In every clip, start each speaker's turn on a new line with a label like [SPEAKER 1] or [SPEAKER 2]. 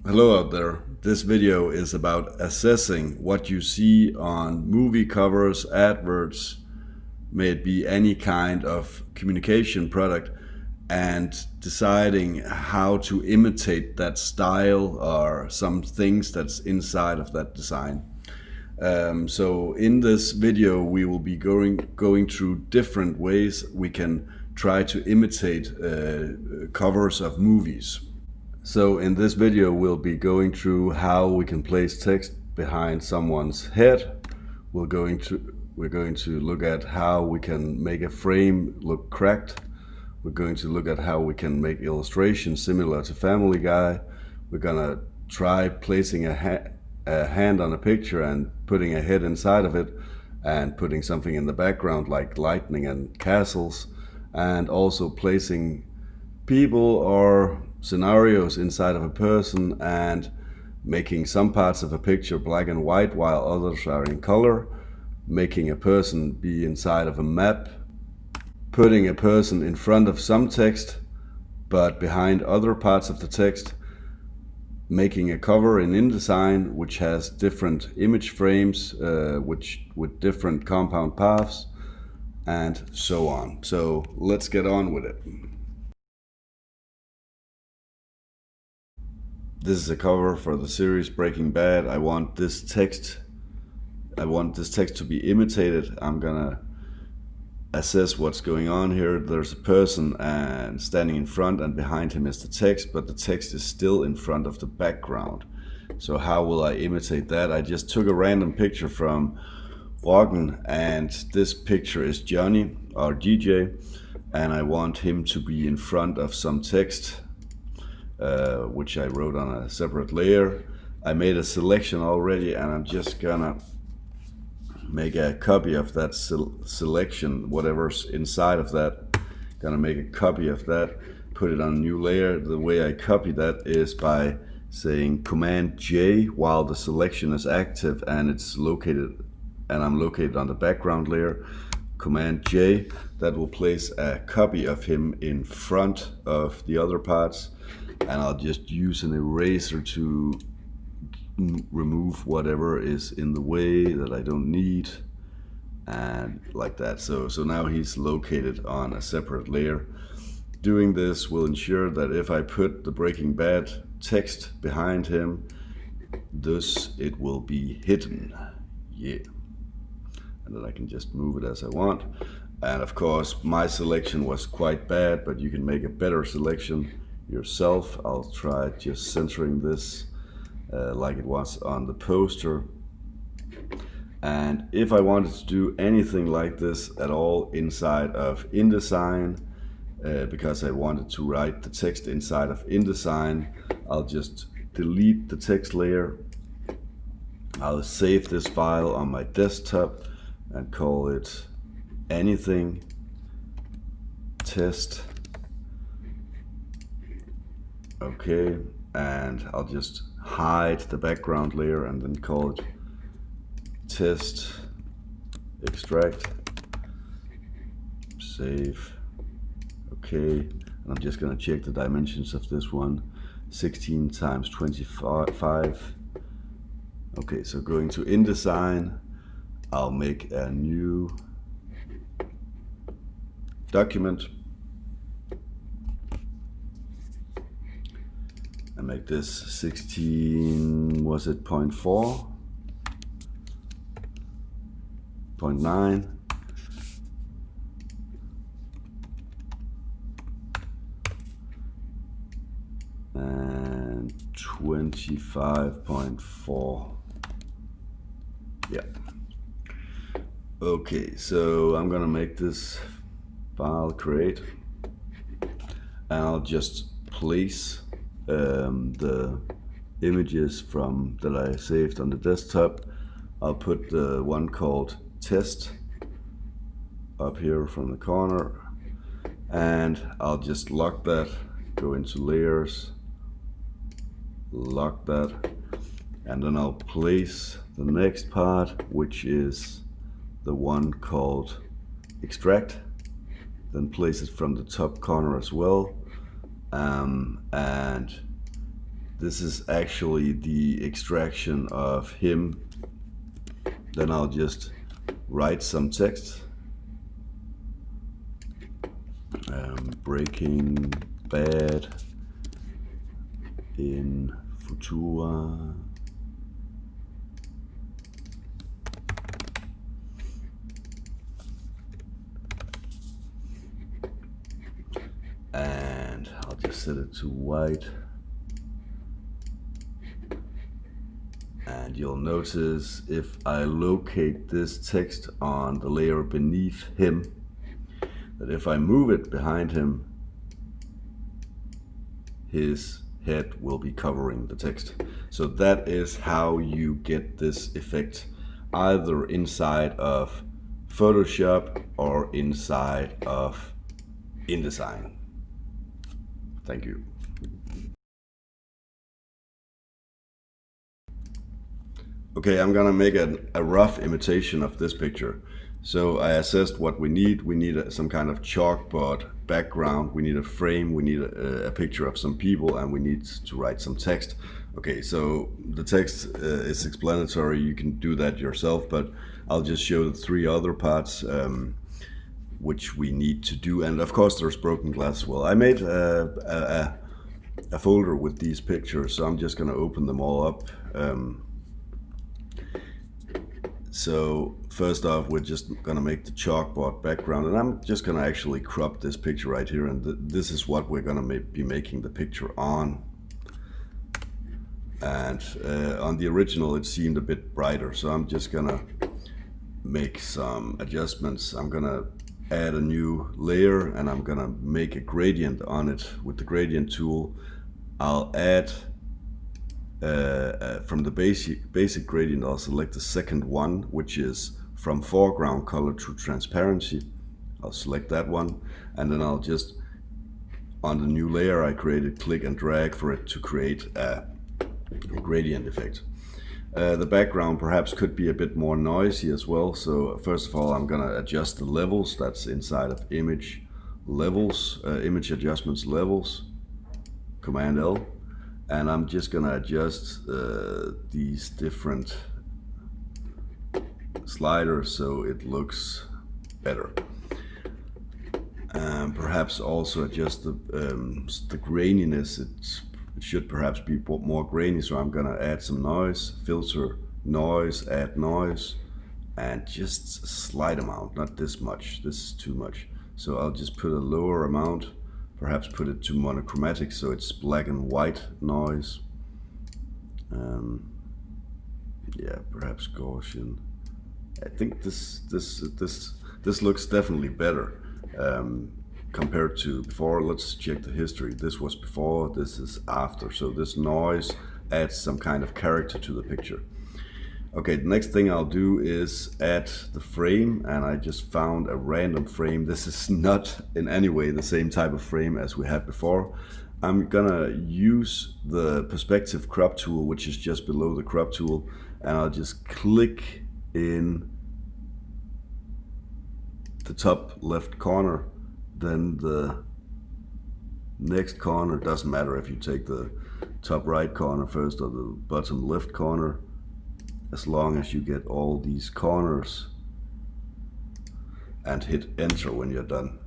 [SPEAKER 1] Hello out there. This video is about assessing what you see on movie covers, adverts, may it be any kind of communication product, and deciding how to imitate that style or some things that's inside of that design. So in this video, we will be going through different ways we can try to imitate covers of movies. So in this video, we'll be going through how we can place text behind someone's head. We're going to look at how we can make a frame look cracked. We're going to look at how we can make illustrations similar to Family Guy. We're gonna try placing a hand on a picture and putting a head inside of it, and putting something in the background like lightning and castles, and also placing people or scenarios inside of a person and making some parts of a picture black and white while others are in color, making a person be inside of a map, putting a person in front of some text but behind other parts of the text, making a cover in InDesign which has different image frames with different compound paths, and so on. So let's get on with it. This is a cover for the series Breaking Bad. I want this text to be imitated. I'm gonna assess what's going on here. There's a person and standing in front, and behind him is the text, but the text is still in front of the background. So how will I imitate that? I just took a random picture from Morgen, and this picture is Johnny, our DJ, and I want him to be in front of some text, which I wrote on a separate layer. I made a selection already, and I'm just gonna make a copy of that selection, whatever's inside of that. Gonna make a copy of that, put it on a new layer. The way I copy that is by saying Command J while the selection is active and I'm located on the background layer. Command J, that will place a copy of him in front of the other parts, and I'll just use an eraser to remove whatever is in the way that I don't need, and like that. So now he's located on a separate layer. Doing this will ensure that if I put the Breaking Bad text behind him, thus it will be hidden. Yeah. And then I can just move it as I want. And of course, my selection was quite bad, but you can make a better selection yourself. I'll try just centering this like it was on the poster. And if I wanted to do anything like this at all inside of InDesign, because I wanted to write the text inside of InDesign, I'll just delete the text layer. I'll save this file on my desktop and call it anything test. Okay, and I'll just hide the background layer and then call it test extract. Save. Okay, and I'm just gonna check the dimensions of this one. 16 times 25. Okay, so going to InDesign, I'll make a new document and make this 16, was it 0.4? 0.9. And 25.4. Yeah. Okay, so I'm gonna make this file create, and I'll just place the images from that I saved on the desktop. I'll put the one called test up here from the corner, and I'll just lock that, go into layers, lock that, and then I'll place the next part, which is the one called extract, then place it from the top corner as well, and this is actually the extraction of him. Then I'll just write some text. Breaking Bad in Futura. And I'll just set it to white. And you'll notice if I locate this text on the layer beneath him, that if I move it behind him, his head will be covering the text. So that is how you get this effect, either inside of Photoshop or inside of InDesign. Thank you. Okay, I'm gonna make a rough imitation of this picture. So I assessed what we need. We need some kind of chalkboard background. We need a frame. We need a picture of some people, and we need to write some text. Okay, so the text is explanatory. You can do that yourself, but I'll just show the three other parts which we need to do. And of course, there's broken glass as well. I made a folder with these pictures, so I'm just gonna open them all up. So first off, we're just gonna make the chalkboard background, and I'm just gonna actually crop this picture right here, and this is what we're gonna be making the picture on. And on the original it seemed a bit brighter, so I'm just gonna make some adjustments. I'm gonna add a new layer, and I'm gonna make a gradient on it with the gradient tool. I'll add from the basic gradient, I'll select the second one, which is from foreground color to transparency. I'll select that one, and then I'll just, on the new layer I created, click and drag for it to create a gradient effect. The background perhaps could be a bit more noisy as well. So first of all, I'm gonna adjust the levels. That's inside of image levels, image adjustments levels, Command L. And I'm just gonna adjust these different sliders so it looks better. Perhaps also adjust the graininess. It should perhaps be more grainy, so I'm gonna add some noise, filter noise, add noise, and just a slight amount, not this much. This is too much. So I'll just put a lower amount. Perhaps put it to monochromatic, so it's black and white noise. Yeah, perhaps Gaussian. I think this looks definitely better compared to before. Let's check the history. This was before, this is after. So this noise adds some kind of character to the picture. Okay, the next thing I'll do is add the frame, and I just found a random frame. This is not in any way the same type of frame as we had before. I'm gonna use the perspective crop tool, which is just below the crop tool, and I'll just click in the top left corner, then the next corner. Doesn't matter if you take the top right corner first or the bottom left corner, as long as you get all these corners, and hit enter when you're done.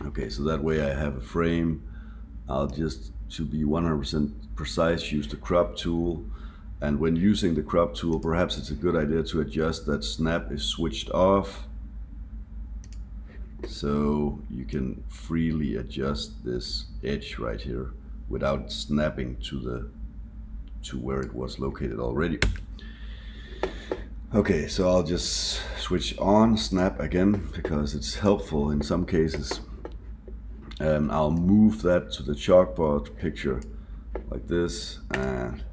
[SPEAKER 1] Okay, so that way I have a frame. I'll just, to be 100% precise, use the crop tool. And when using the crop tool, perhaps it's a good idea to adjust that snap is switched off, so you can freely adjust this edge right here without snapping to where it was located already. Okay, so I'll just switch on snap again because it's helpful in some cases. I'll move that to the chalkboard picture like this, and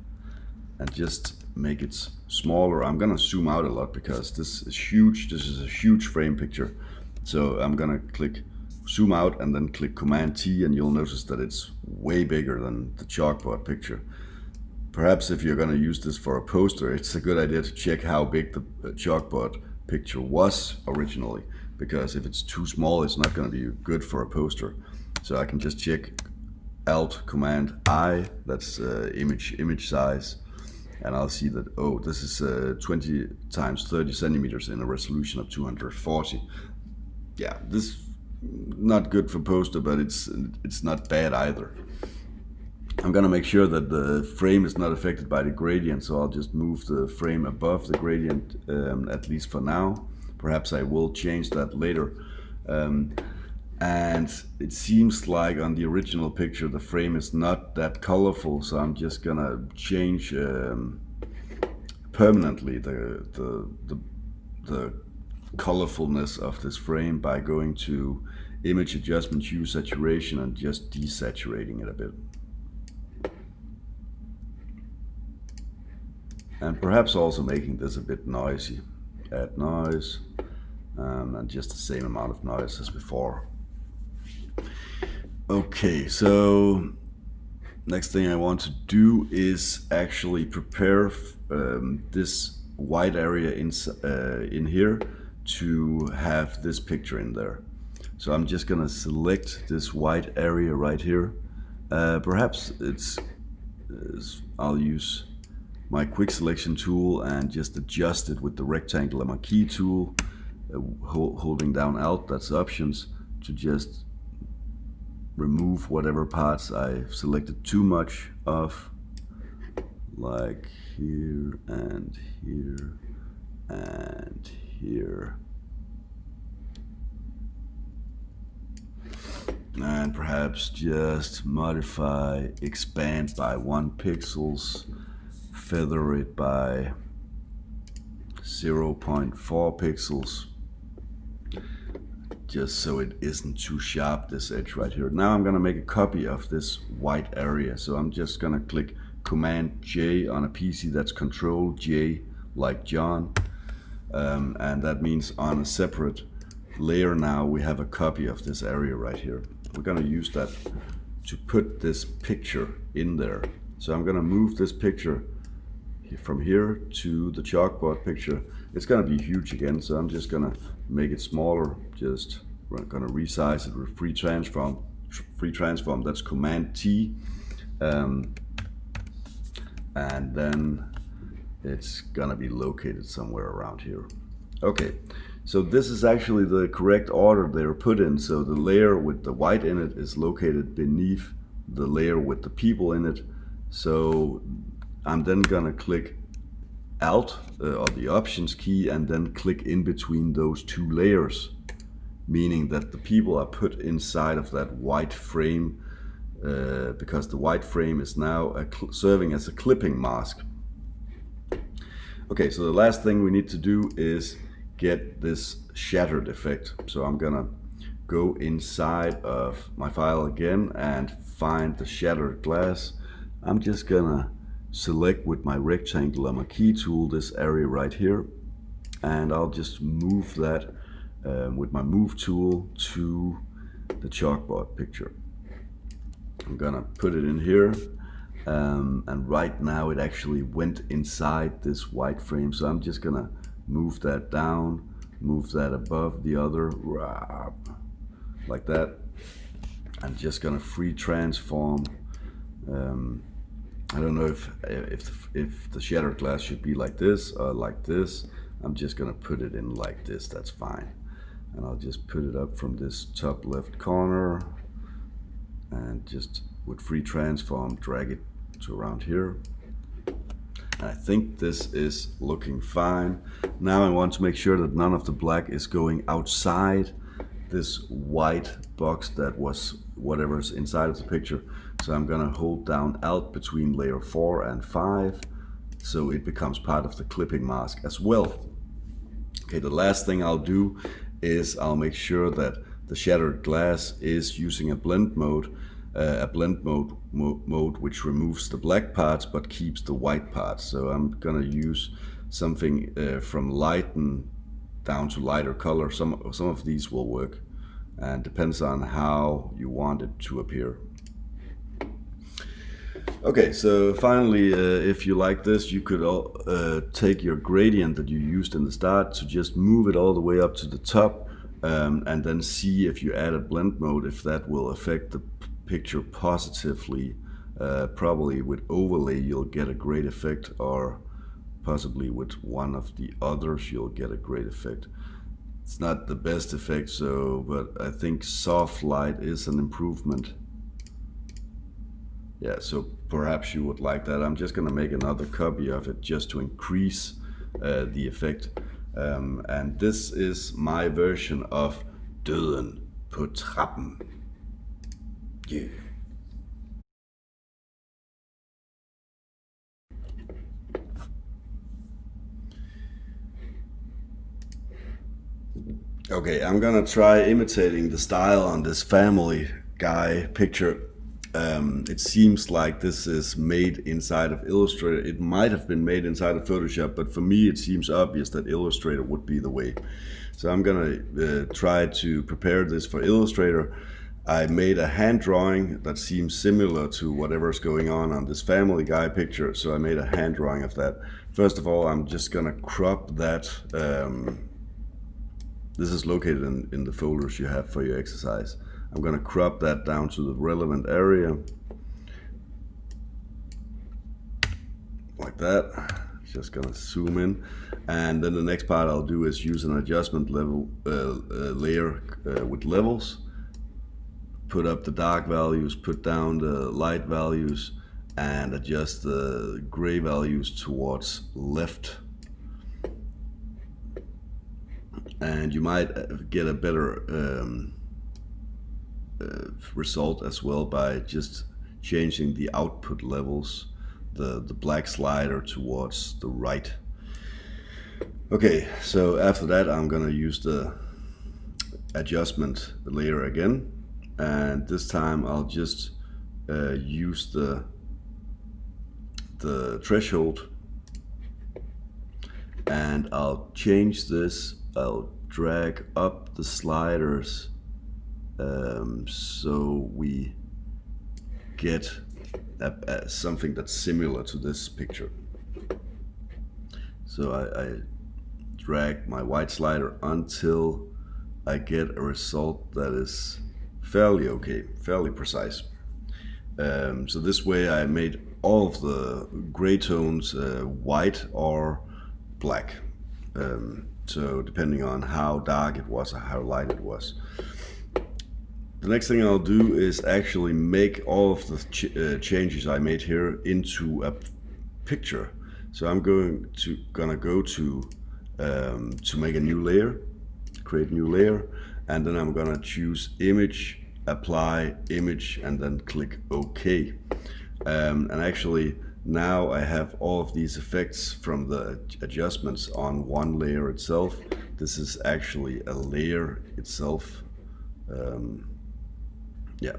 [SPEAKER 1] just make it smaller. I'm gonna zoom out a lot because this is huge. This is a huge frame picture. So I'm gonna click zoom out and then click Command T, and you'll notice that it's way bigger than the chalkboard picture. Perhaps if you're gonna use this for a poster, it's a good idea to check how big the chalkboard picture was originally, because if it's too small, it's not gonna be good for a poster. So I can just check Alt Command I, that's image size, and I'll see that, oh, this is 20 times 30 centimeters in a resolution of 240. Yeah, this not good for poster, but it's not bad either. I'm gonna make sure that the frame is not affected by the gradient, so I'll just move the frame above the gradient, at least for now. Perhaps I will change that later. And it seems like on the original picture the frame is not that colorful, so I'm just gonna change permanently the colorfulness of this frame by going to image adjustment, hue, saturation, and just desaturating it a bit. And perhaps also making this a bit noisy. Add noise, and just the same amount of noise as before. Okay, so next thing I want to do is actually prepare this white area in here to have this picture in there. So I'm just gonna select this white area right here. Perhaps I'll use my quick selection tool and just adjust it with the rectangular marquee tool, holding down Alt, that's options, to just remove whatever parts I've selected too much of, like here and here and here. And perhaps just modify, expand by 1 pixels, feather it by 0.4 pixels, just so it isn't too sharp, this edge right here. Now I'm gonna make a copy of this white area, so I'm just gonna click Command J on a PC, that's Control J like John, and that means on a separate layer now we have a copy of this area right here. We're gonna use that to put this picture in there. So I'm gonna move this picture from here to the chalkboard picture. It's gonna be huge again, so I'm just gonna make it smaller. We're gonna resize it with free transform. That's Command T, and then it's gonna be located somewhere around here. Okay, so this is actually the correct order they're put in. So the layer with the white in it is located beneath the layer with the people in it. So I'm then gonna click Alt or the Options key and then click in between those two layers, meaning that the people are put inside of that white frame, because the white frame is now serving as a clipping mask. Okay, so the last thing we need to do is get this shattered effect. So I'm gonna go inside of my file again and find the shattered glass. I'm just gonna select with my rectangular marquee tool this area right here, and I'll just move that with my move tool to the chalkboard picture. I'm gonna put it in here, and right now it actually went inside this white frame, so I'm just gonna move that down, move that above the other, like that. I'm just gonna free transform. I don't know if the shattered glass should be like this or like this. I'm just gonna put it in like this, that's fine. And I'll just put it up from this top left corner and just with free transform drag it to around here. And I think this is looking fine. Now I want to make sure that none of the black is going outside this white box that was whatever's inside of the picture. So I'm gonna hold down Alt between layer 4 and 5, so it becomes part of the clipping mask as well. Okay, the last thing I'll do is I'll make sure that the shattered glass is using a blend mode, mode which removes the black parts but keeps the white parts. So I'm gonna use something from lighten down to lighter color. Some of these will work, and depends on how you want it to appear. Okay, so finally, if you like this, you could take your gradient that you used in the start to just move it all the way up to the top, and then see if you add a blend mode, if that will affect picture positively, probably with overlay you'll get a great effect, or possibly with one of the others you'll get a great effect. It's not the best effect, but I think soft light is an improvement. Yeah, so perhaps you would like that. I'm just gonna make another copy of it just to increase the effect. And this is my version of Døden på Trappen. Yeah. Okay, I'm gonna try imitating the style on this family guy picture. It seems like this is made inside of Illustrator. It might have been made inside of Photoshop, but for me it seems obvious that Illustrator would be the way. So I'm gonna try to prepare this for Illustrator. I made a hand drawing that seems similar to whatever's going on this family guy picture, so I made a hand drawing of that. First of all, I'm just gonna crop that. This is located in the folders you have for your exercise. I'm gonna crop that down to the relevant area, like that. Just gonna zoom in, and then the next part I'll do is use an adjustment level layer with levels. Put up the dark values, put down the light values, and adjust the gray values towards left. And you might get a better result as well by just changing the output levels, the black slider towards the right. Okay, so after that I'm gonna use the adjustment layer again, and this time I'll just use the threshold, and I'll change this. I'll drag up the sliders so we get something that's similar to this picture. So I drag my white slider until I get a result that is fairly okay, fairly precise. So this way I made all of the gray tones white or black. So depending on how dark it was or how light it was. The next thing I'll do is actually make all of the changes I made here into a picture. So I'm gonna go to make a new layer, create a new layer, and then I'm gonna choose image, apply image, and then click OK. And actually now I have all of these effects from the adjustments on one layer itself. This is actually a layer itself. Yeah,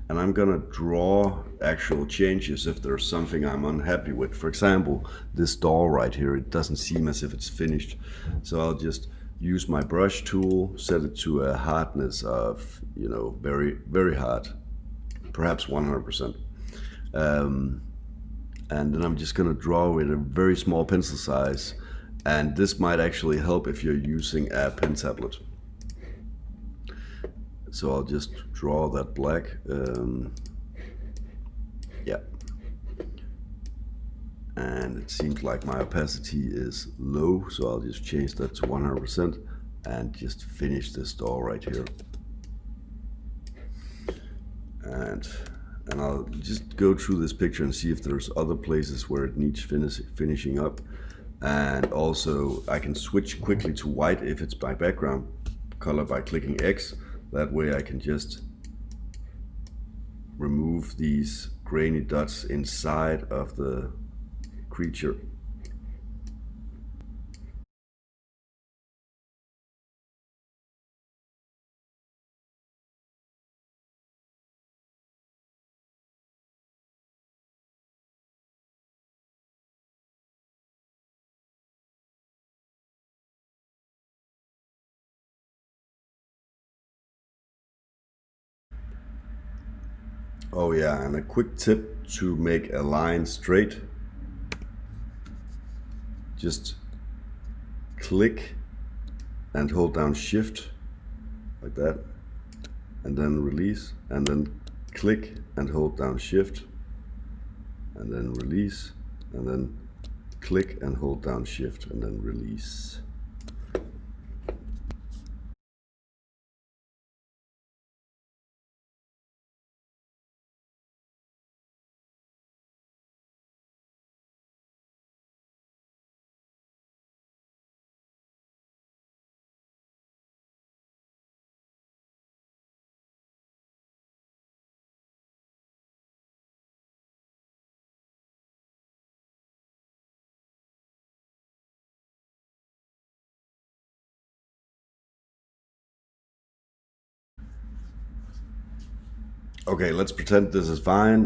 [SPEAKER 1] and I'm gonna draw actual changes if there's something I'm unhappy with. For example, this door right here, it doesn't seem as if it's finished. So I'll just use my brush tool, set it to a hardness of, you know, very, very hard, perhaps 100%. And then I'm just gonna draw with a very small pencil size, and this might actually help if you're using a pen tablet. So I'll just draw that black. Yeah, and it seems like my opacity is low, so I'll just change that to 100% and just finish this door right here. And I'll just go through this picture and see if there's other places where it needs finishing up. And also I can switch quickly to white if it's my background color by clicking X. That way I can just remove these grainy dots inside of the creature. Oh yeah, and a quick tip to make a line straight. Just click and hold down Shift like that, and then release, and then click and hold down Shift, and then release, and then click and hold down Shift, and then release. Okay, let's pretend this is fine.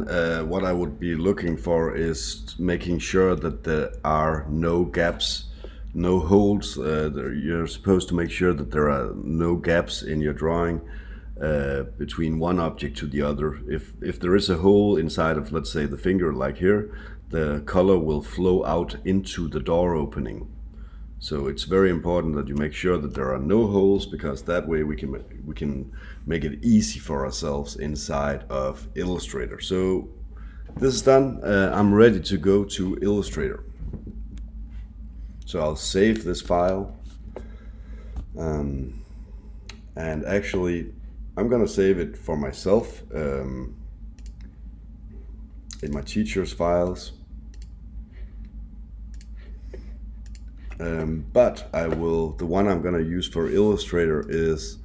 [SPEAKER 1] What I would be looking for is making sure that there are no gaps, no holes. You're supposed to make sure that there are no gaps in your drawing between one object to the other. If there is a hole inside of, let's say, the finger, like here, the color will flow out into the door opening. So it's very important that you make sure that there are no holes, because that way we can make it easy for ourselves inside of Illustrator. So this is done. I'm ready to go to Illustrator. So I'll save this file. And actually, I'm gonna save it for myself in my teacher's files. But the one I'm going to use for Illustrator is,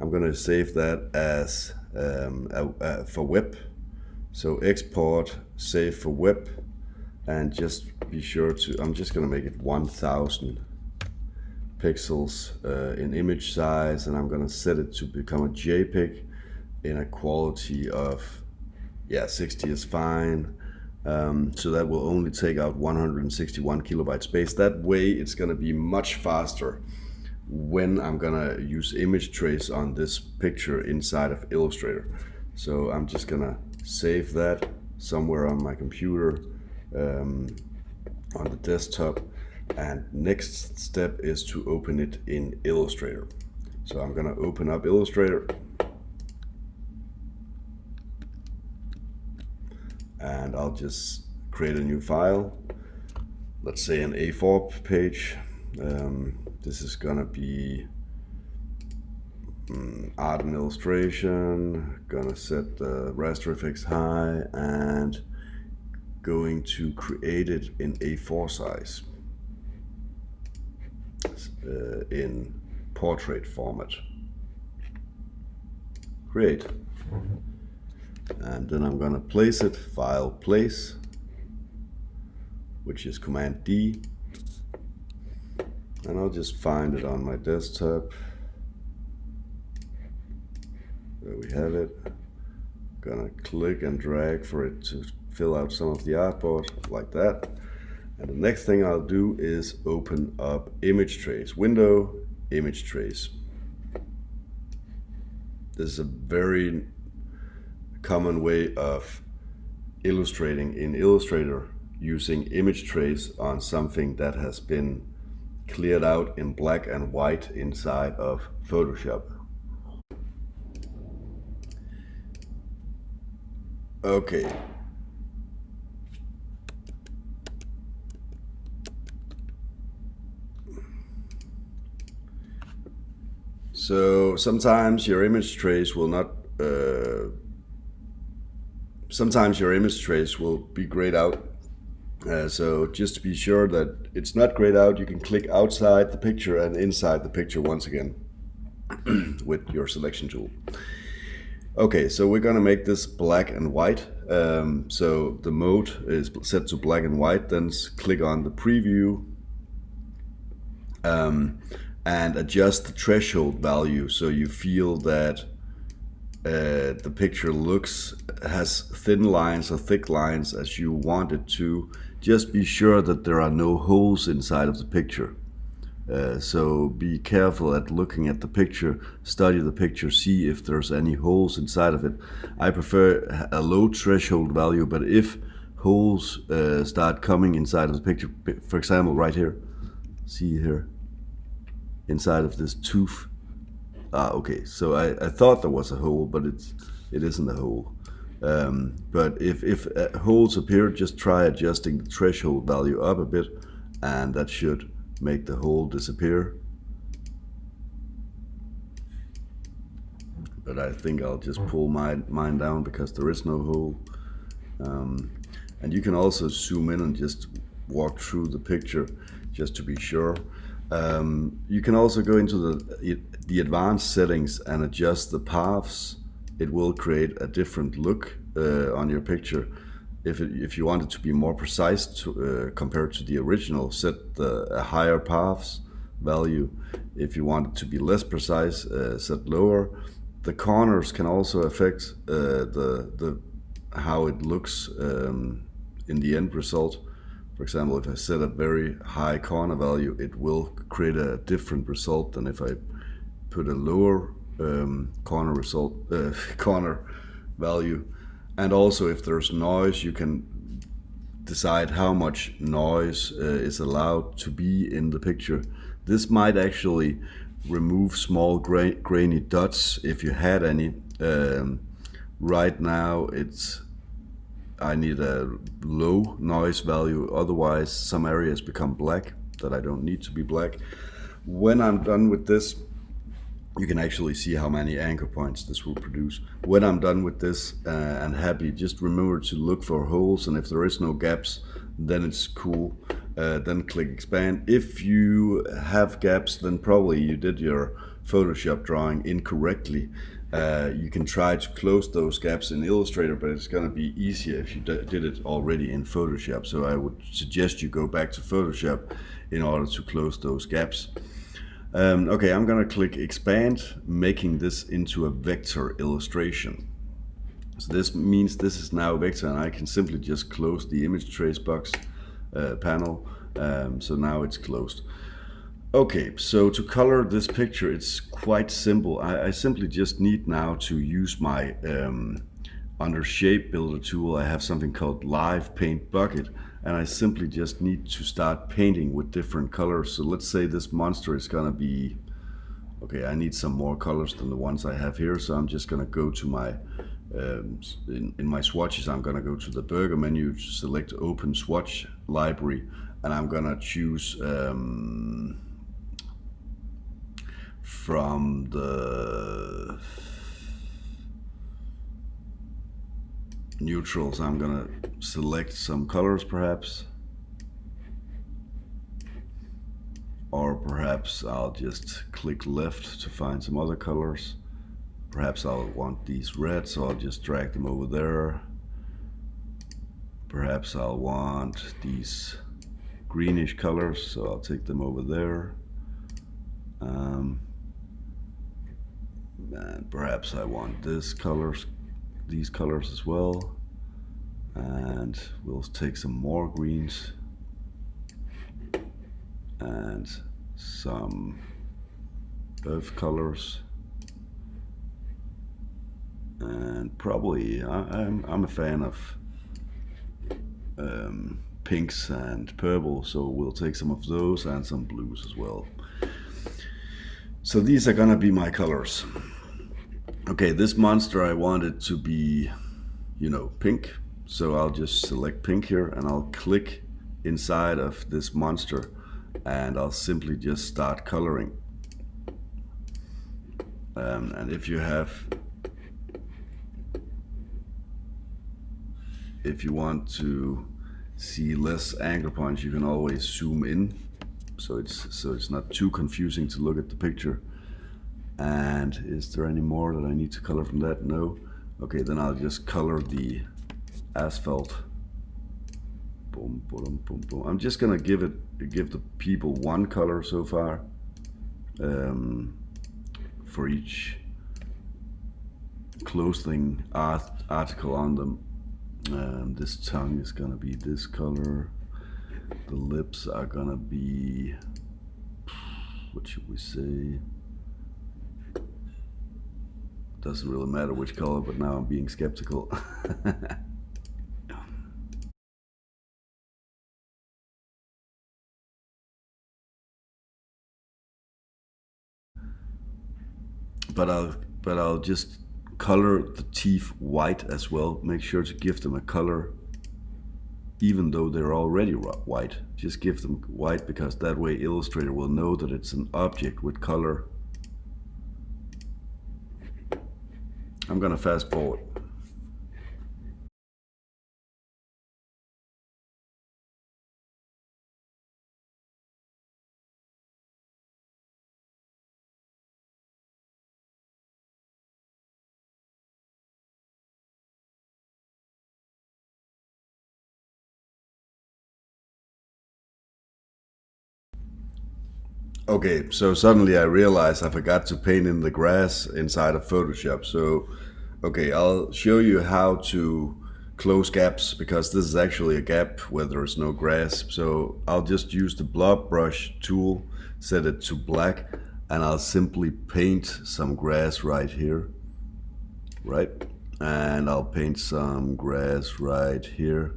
[SPEAKER 1] I'm going to save that as for web. So export, save for web, and just be sure to, I'm just going to make it 1000 pixels in image size, and I'm going to set it to become a JPEG in a quality of, 60 is fine. So that will only take out 161 kilobyte space. That way it's going to be much faster when I'm going to use image trace on this picture inside of Illustrator. So I'm just going to save that somewhere on my computer, on the desktop, and next step is to open it in Illustrator. So I'm going to open up Illustrator, and I'll just create a new file. Let's say an A4 page. This is gonna be art and illustration. Gonna set the raster effects high and going to create it in A4 size in portrait format. Create. And then I'm going to place it, file place, which is Command D, and I'll just find it on my desktop. There we have it. Gonna click and drag for it to fill out some of the artboard like that. And the next thing I'll do is open up image trace, window, image trace. This is a very common way of illustrating in Illustrator, using image trace on something that has been cleared out in black and white inside of Photoshop. Okay. So sometimes your image trace will not sometimes your image trace will be grayed out. So just to be sure that it's not grayed out, you can click outside the picture and inside the picture once again with your selection tool. Okay, so we're gonna make this black and white. So the mode is set to black and white, then click on the preview and adjust the threshold value so you feel that the picture has thin lines or thick lines as you want it to. Just be sure that there are no holes inside of the picture. So be careful at looking at the picture, study the picture, see if there's any holes inside of it. I prefer a low threshold value, but if holes start coming inside of the picture, for example right here, see here, inside of this tooth. Okay, so I thought there was a hole, but it isn't a hole. But if holes appear, just try adjusting the threshold value up a bit, and that should make the hole disappear. But I think I'll just pull mine down because there is no hole. And you can also zoom in and just walk through the picture just to be sure. You can also go into the advanced settings and adjust the paths. It will create a different look on your picture. If you want it to be more precise compared to the original, set a higher paths value. If you want it to be less precise, set lower. The corners can also affect the how it looks in the end result. For example, if I set a very high corner value, it will create a different result than if I put a lower corner value. And also, if there's noise, you can decide how much noise is allowed to be in the picture. This might actually remove small grainy dots if you had any. Right now I need a low noise value, otherwise some areas become black that I don't need to be black. When I'm done with this, you can actually see how many anchor points this will produce. When I'm done with this and happy, just remember to look for holes, and if there is no gaps, then it's cool. Then click expand. If you have gaps, then probably you did your Photoshop drawing incorrectly. You can try to close those gaps in Illustrator, but it's going to be easier if you did it already in Photoshop. So I would suggest you go back to Photoshop in order to close those gaps. Okay, I'm going to click expand, making this into a vector illustration. So this means this is now a vector, and I can simply just close the image trace box panel. So now it's closed. Okay, so to color this picture, it's quite simple. I simply just need now to use my under shape builder tool. I have something called live paint bucket, and I simply just need to start painting with different colors. So let's say this monster is gonna be, okay, I need some more colors than the ones I have here. So I'm just gonna go to my, in my swatches, I'm gonna go to the burger menu, select open swatch library, and I'm gonna choose from the neutrals. I'm gonna select some colors perhaps, or perhaps I'll just click left to find some other colors. Perhaps I'll want these red, so I'll just drag them over there. Perhaps I'll want these greenish colors, so I'll take them over there. And perhaps I want these colors as well. And we'll take some more greens and some earth colors. And probably I'm a fan of pinks and purple, so we'll take some of those and some blues as well. So these are gonna be my colors. Okay, this monster I want it to be, you know, pink. So I'll just select pink here, and I'll click inside of this monster, and I'll simply just start coloring. And if you want to see less anchor points, you can always zoom in, so it's not too confusing to look at the picture. And is there any more that I need to color from that? No. Okay, then I'll just color the asphalt. Boom, boom, boom, boom. I'm just gonna give the people one color so far, for each clothing article on them. This tongue is gonna be this color. The lips are gonna be, what should we say? Doesn't really matter which color, but now I'm being skeptical. But I'll just color the teeth white as well. Make sure to give them a color even though they're already white. Just give them white, because that way Illustrator will know that it's an object with color. I'm gonna fast forward. Okay, so suddenly I realized I forgot to paint in the grass inside of Photoshop. So, okay, I'll show you how to close gaps, because this is actually a gap where there is no grass. So I'll just use the blob brush tool, set it to black, and I'll simply paint some grass right here, right? And I'll paint some grass right here,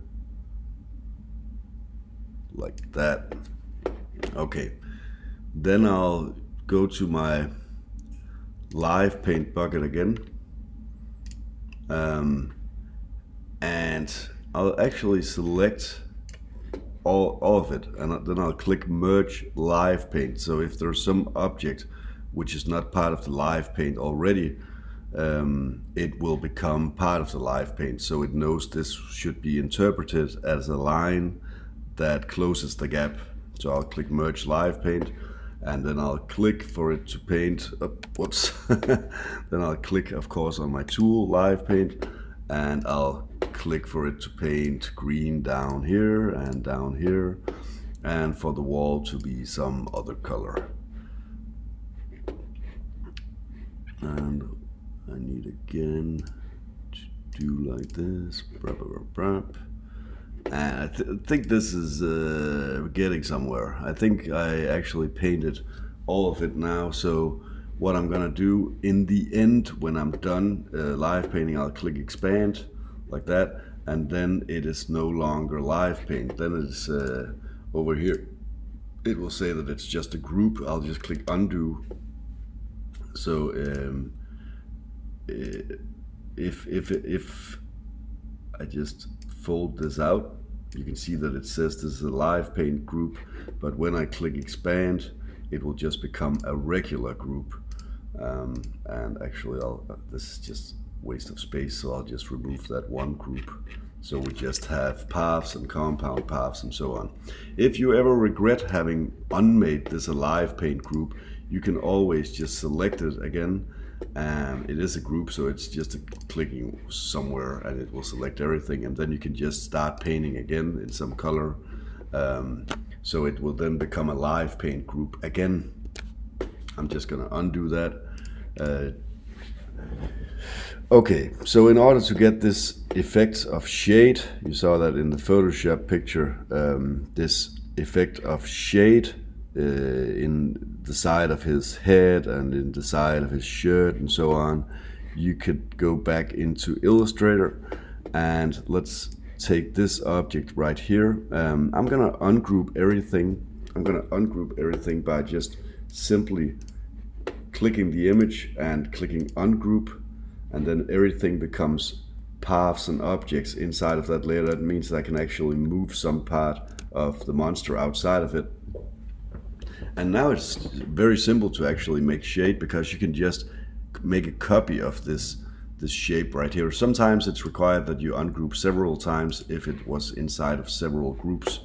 [SPEAKER 1] like that. Okay. Then I'll go to my live paint bucket again, and I'll actually select all of it, and then I'll click merge live paint. So if there's some object which is not part of the live paint already, it will become part of the live paint, so it knows this should be interpreted as a line that closes the gap. So I'll click merge live paint, and then I'll click for it to paint. Whoops. Then I'll click, of course, on my tool, live paint, and I'll click for it to paint green down here and down here, and for the wall to be some other color. And I need again to do like this. And I think this is getting somewhere. I think I actually painted all of it now. So what I'm gonna do in the end, when I'm done live painting, I'll click expand like that, and then it is no longer live paint. Then it's over here. It will say that it's just a group. I'll just click undo. So if I just fold this out, you can see that it says this is a live paint group, but when I click expand, it will just become a regular group. And actually this is just waste of space, so I'll just remove that one group. So we just have paths and compound paths and so on. If you ever regret having unmade this a live paint group, you can always just select it again. It is a group, so it's just clicking somewhere and it will select everything, and then you can just start painting again in some color. So it will then become a live paint group again. I'm just gonna undo that. Okay, so in order to get this effect of shade, you saw that in the Photoshop picture, this effect of shade in the side of his head and in the side of his shirt and so on, you could go back into Illustrator, and let's take this object right here. I'm gonna ungroup everything. I'm gonna ungroup everything by just simply clicking the image and clicking ungroup, and then everything becomes paths and objects inside of that layer. That means that I can actually move some part of the monster outside of it. And now it's very simple to actually make shade, because you can just make a copy of this shape right here. Sometimes it's required that you ungroup several times if it was inside of several groups.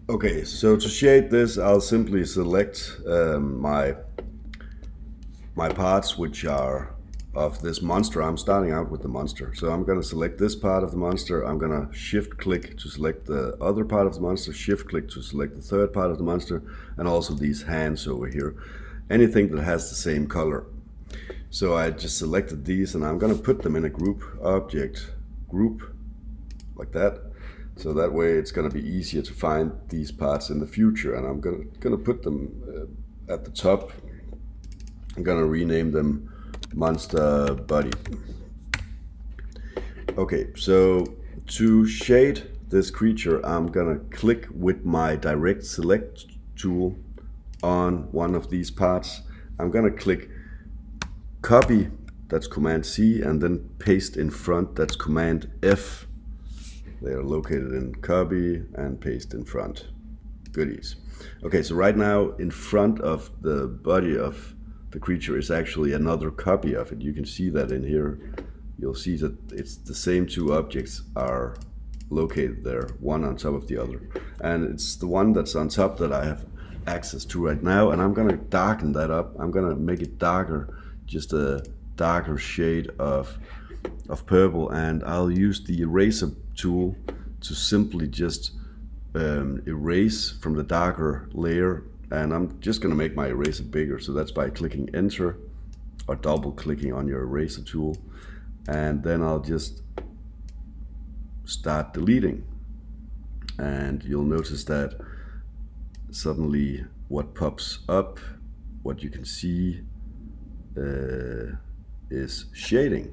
[SPEAKER 1] Okay, so to shade this, I'll simply select my parts which are of this monster. I'm starting out with the monster. So I'm going to select this part of the monster. I'm going to shift click to select the other part of the monster, shift click to select the third part of the monster, and also these hands over here. Anything that has the same color. So I just selected these, and I'm going to put them in a group, object, group, like that. So that way it's going to be easier to find these parts in the future. And I'm going to put them at the top. I'm going to rename them Monster Body. Okay, so to shade this creature, I'm gonna click with my direct select tool on one of these parts. I'm gonna click copy, that's Command C, and then paste in front, that's Command F. They are located in copy and paste in front. Goodies. Okay, so right now in front of the body of the creature is actually another copy of it. You can see that in here. You'll see that it's the same two objects are located there, one on top of the other. And it's the one that's on top that I have access to right now, and I'm gonna darken that up. I'm gonna make it darker, just a darker shade of purple, and I'll use the eraser tool to simply just erase from the darker layer, and I'm just gonna make my eraser bigger. So that's by clicking enter or double clicking on your eraser tool, and then I'll just start deleting, and you'll notice that suddenly what pops up, what you can see is shading.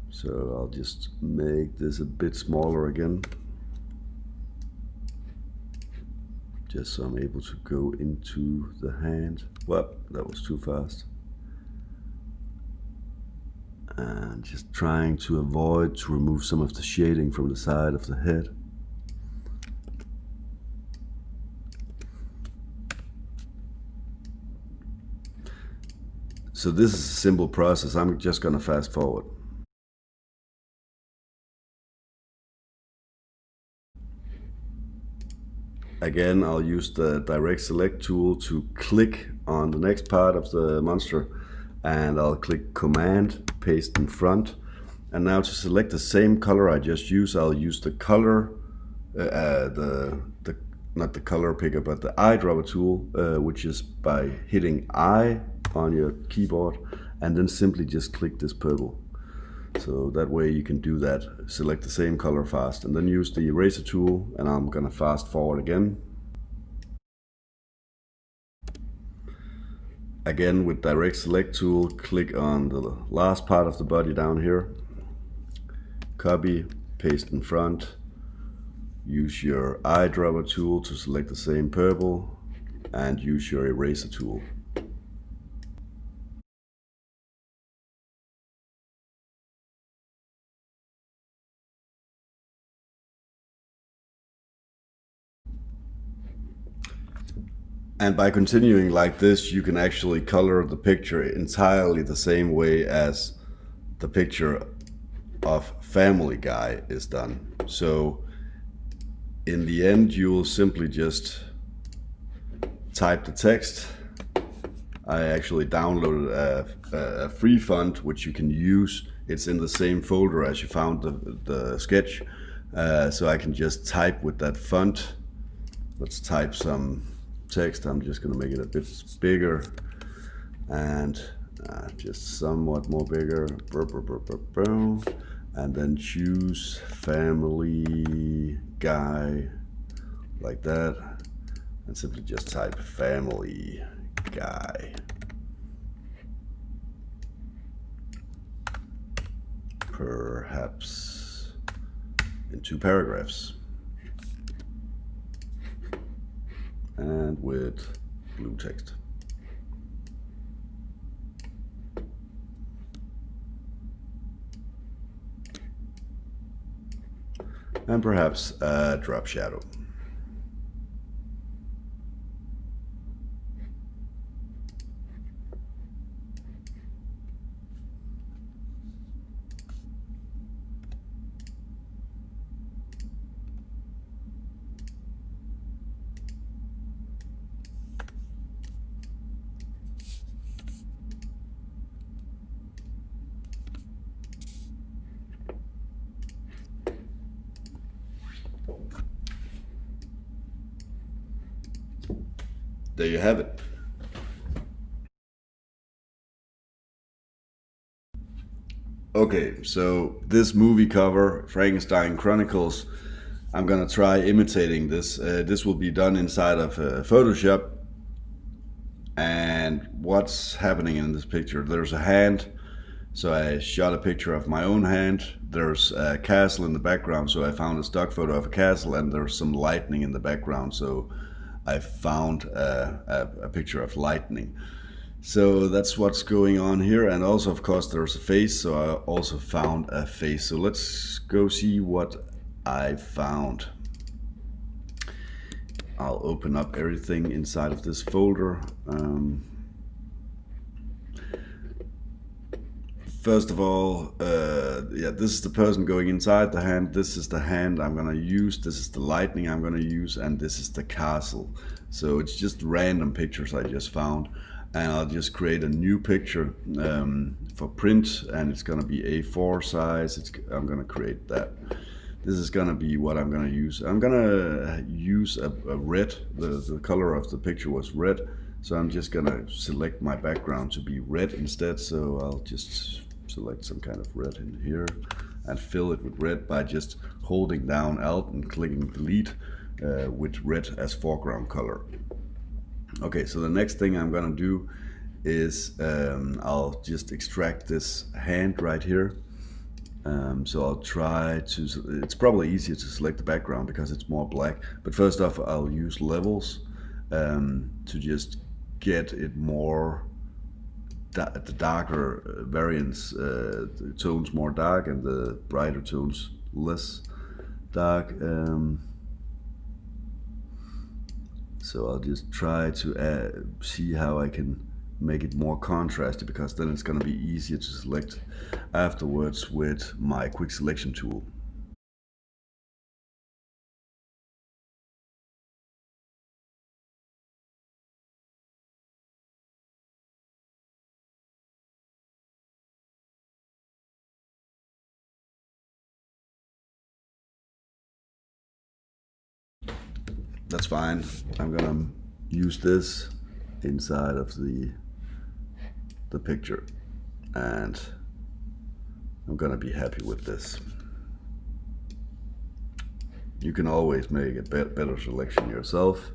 [SPEAKER 1] So I'll just make this a bit smaller again, just so I'm able to go into the hand. Well, that was too fast. And just trying to avoid to remove some of the shading from the side of the head. So this is a simple process. I'm just gonna fast forward. Again, I'll use the direct select tool to click on the next part of the monster, and I'll click Command, paste in front. And now to select the same color I just used, I'll use the color, not the color picker, but the eyedropper tool, which is by hitting I on your keyboard and then simply just click this purple. So that way you can do that, select the same color fast, and then use the eraser tool, and I'm gonna fast forward again. Again, with direct select tool, click on the last part of the body down here, copy, paste in front, use your eyedropper tool to select the same purple, and use your eraser tool. And by continuing like this, you can actually color the picture entirely the same way as the picture of Family Guy is done. So in the end, you will simply just type the text. I actually downloaded a free font which you can use. It's in the same folder as you found the sketch. So I can just type with that font. Let's type some text. I'm just going to make it a bit bigger and just somewhat more bigger, and then choose Family Guy like that, and simply just type Family Guy. Perhaps in 2 paragraphs. And with blue text. And perhaps a drop shadow. There you have it. Okay, so this movie cover, Frankenstein Chronicles, I'm gonna try imitating this. This will be done inside of Photoshop. And what's happening in this picture? There's a hand, so I shot a picture of my own hand. There's a castle in the background, so I found a stock photo of a castle, and there's some lightning in the background, so I found a picture of lightning. So that's what's going on here, and also of course there's a face, so I also found a face. So let's go see what I found. I'll open up everything inside of this folder. First of all, yeah, this is the person going inside the hand, this is the hand I'm gonna use, this is the lightning I'm gonna use, and this is the castle. So it's just random pictures I just found, and I'll just create a new picture for print, and it's gonna be A4 size. I'm gonna create that. This is gonna be what I'm gonna use. I'm gonna use a red. The color of the picture was red, so I'm just gonna select my background to be red instead. So I'll just select some kind of red in here and fill it with red by just holding down Alt and clicking delete with red as foreground color. Okay, so the next thing I'm gonna do is I'll just extract this hand right here. So I'll try to, it's probably easier to select the background because it's more black, but first off I'll use levels to just get it more, the darker variants, the tones more dark and the brighter tones less dark. So I'll just try to see how I can make it more contrasty, because then it's going to be easier to select afterwards with my quick selection tool. That's fine. I'm gonna use this inside of the picture, and I'm gonna be happy with this. You can always make a better selection yourself,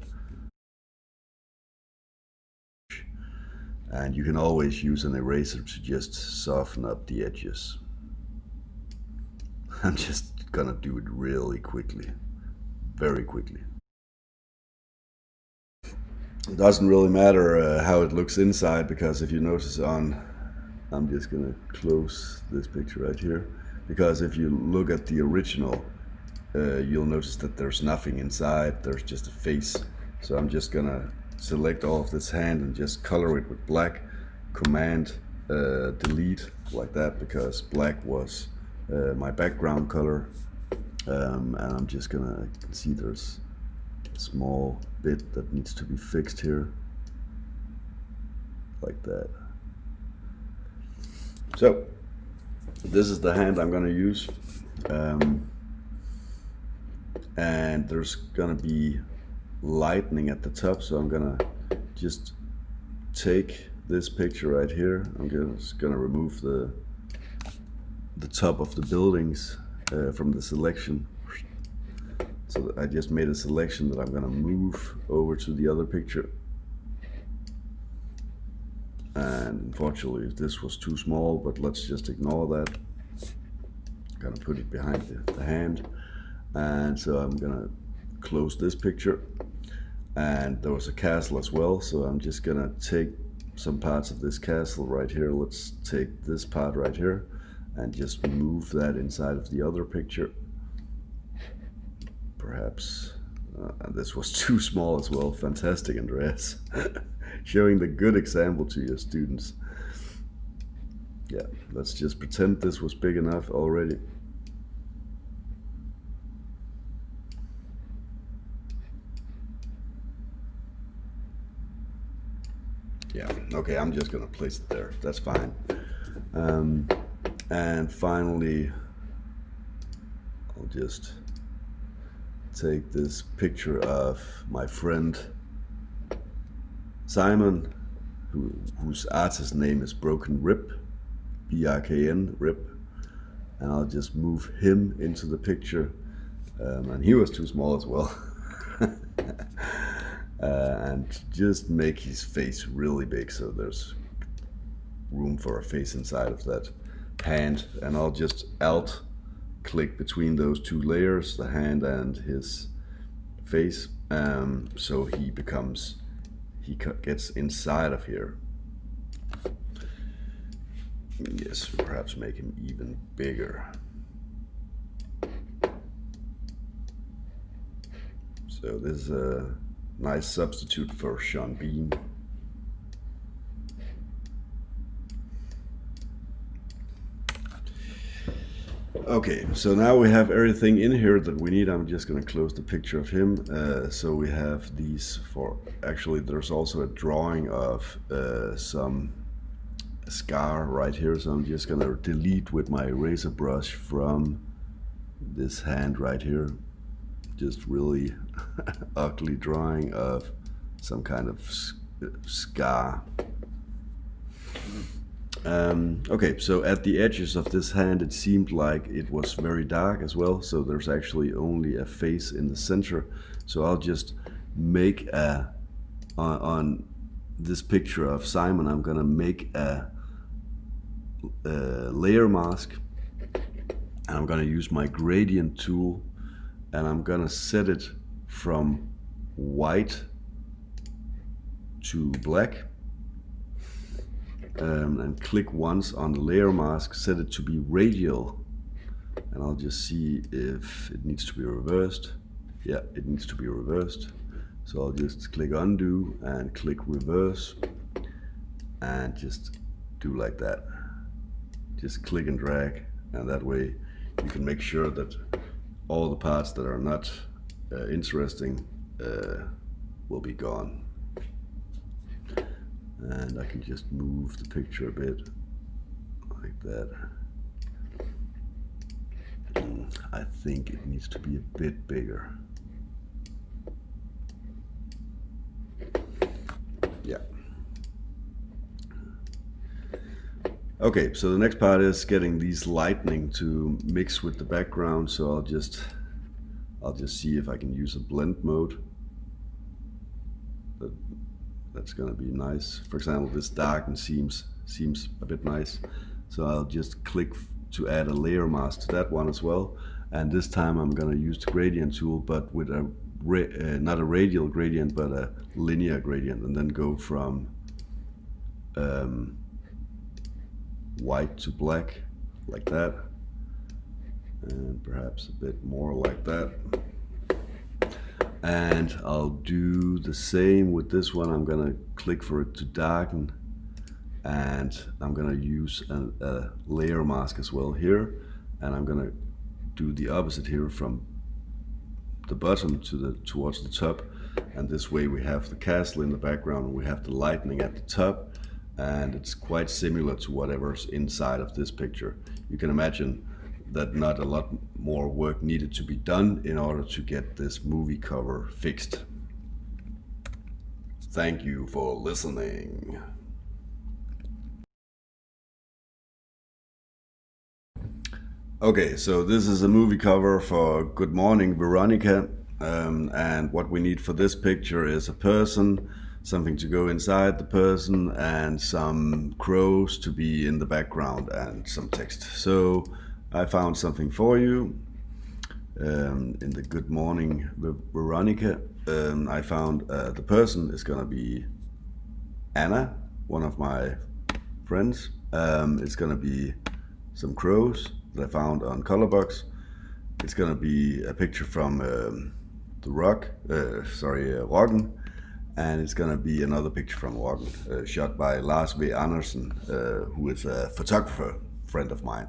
[SPEAKER 1] and you can always use an eraser to just soften up the edges. I'm just gonna do it really quickly, very quickly. It doesn't really matter how it looks inside, because if you notice I'm just gonna close this picture right here, because if you look at the original, you'll notice that there's nothing inside, there's just a face. So I'm just gonna select all of this hand and just color it with black, Command delete like that, because black was my background color. And I'm just gonna see there's a small bit that needs to be fixed here, like that. So this is the hand I'm gonna use, and there's gonna be lightning at the top, so I'm gonna just take this picture right here. I'm just gonna remove the top of the buildings from the selection. So I just made a selection that I'm gonna move over to the other picture. And unfortunately this was too small, but let's just ignore that. I'm gonna put it behind the hand. And so I'm gonna close this picture. And there was a castle as well, so I'm just gonna take some parts of this castle right here. Let's take this part right here and just move that inside of the other picture. Perhaps this was too small as well. Fantastic, Andreas. Showing the good example to your students. Yeah, let's just pretend this was big enough already. Yeah, okay, I'm just gonna place it there. That's fine. And finally, I'll just take this picture of my friend Simon, whose artist name is Broken Rip, B-R-K-N, Rip, and I'll just move him into the picture, and he was too small as well. And just make his face really big, so there's room for a face inside of that hand. And I'll just Alt click between those two layers, the hand and his face, so he gets inside of here. Yes, perhaps make him even bigger. So this is a nice substitute for Sean Bean. Okay, so now we have everything in here that we need. I'm just going to close the picture of him. So we have these for, actually there's also a drawing of some scar right here. So I'm just going to delete with my eraser brush from this hand right here. Just really ugly drawing of some kind of scar. Okay, so at the edges of this hand it seemed like it was very dark as well, so there's actually only a face in the center. So I'll just make on this picture of Simon, I'm gonna make a layer mask, and I'm gonna use my gradient tool, and I'm gonna set it from white to black. And click once on the layer mask, set it to be radial, and I'll just see if it needs to be reversed. Yeah, it needs to be reversed. So I'll just click undo and click reverse and just do like that. Just click and drag, and that way you can make sure that all the parts that are not interesting will be gone. And I can just move the picture a bit like that. I think it needs to be a bit bigger. Yeah. Okay, so the next part is getting these lightning to mix with the background. So I'll just see if I can use a blend mode. That's gonna be nice. For example, this darken seems a bit nice. So I'll just click to add a layer mask to that one as well. And this time I'm gonna use the gradient tool, but with a not a radial gradient, but a linear gradient, and then go from white to black, like that. And perhaps a bit more like that. And I'll do the same with this one. I'm gonna click for it to darken, and I'm gonna use a layer mask as well here, and I'm gonna do the opposite here from the bottom to towards the top, and this way we have the castle in the background and we have the lightning at the top, and it's quite similar to whatever's inside of this picture. You can imagine that not a lot more work needed to be done in order to get this movie cover fixed. Thank you for listening. Okay, so this is a movie cover for Godmorgen, Veronica, and what we need for this picture is a person, something to go inside the person, and some crows to be in the background, and some text. So I found something for you in the Godmorgen Veronica. I found the person is gonna be Anna, one of my friends. It's gonna be some crows that I found on Colorbox. It's gonna be a picture from the Roggen, and it's gonna be another picture from Roggen, shot by Lars V. Andersen, who is a photographer friend of mine.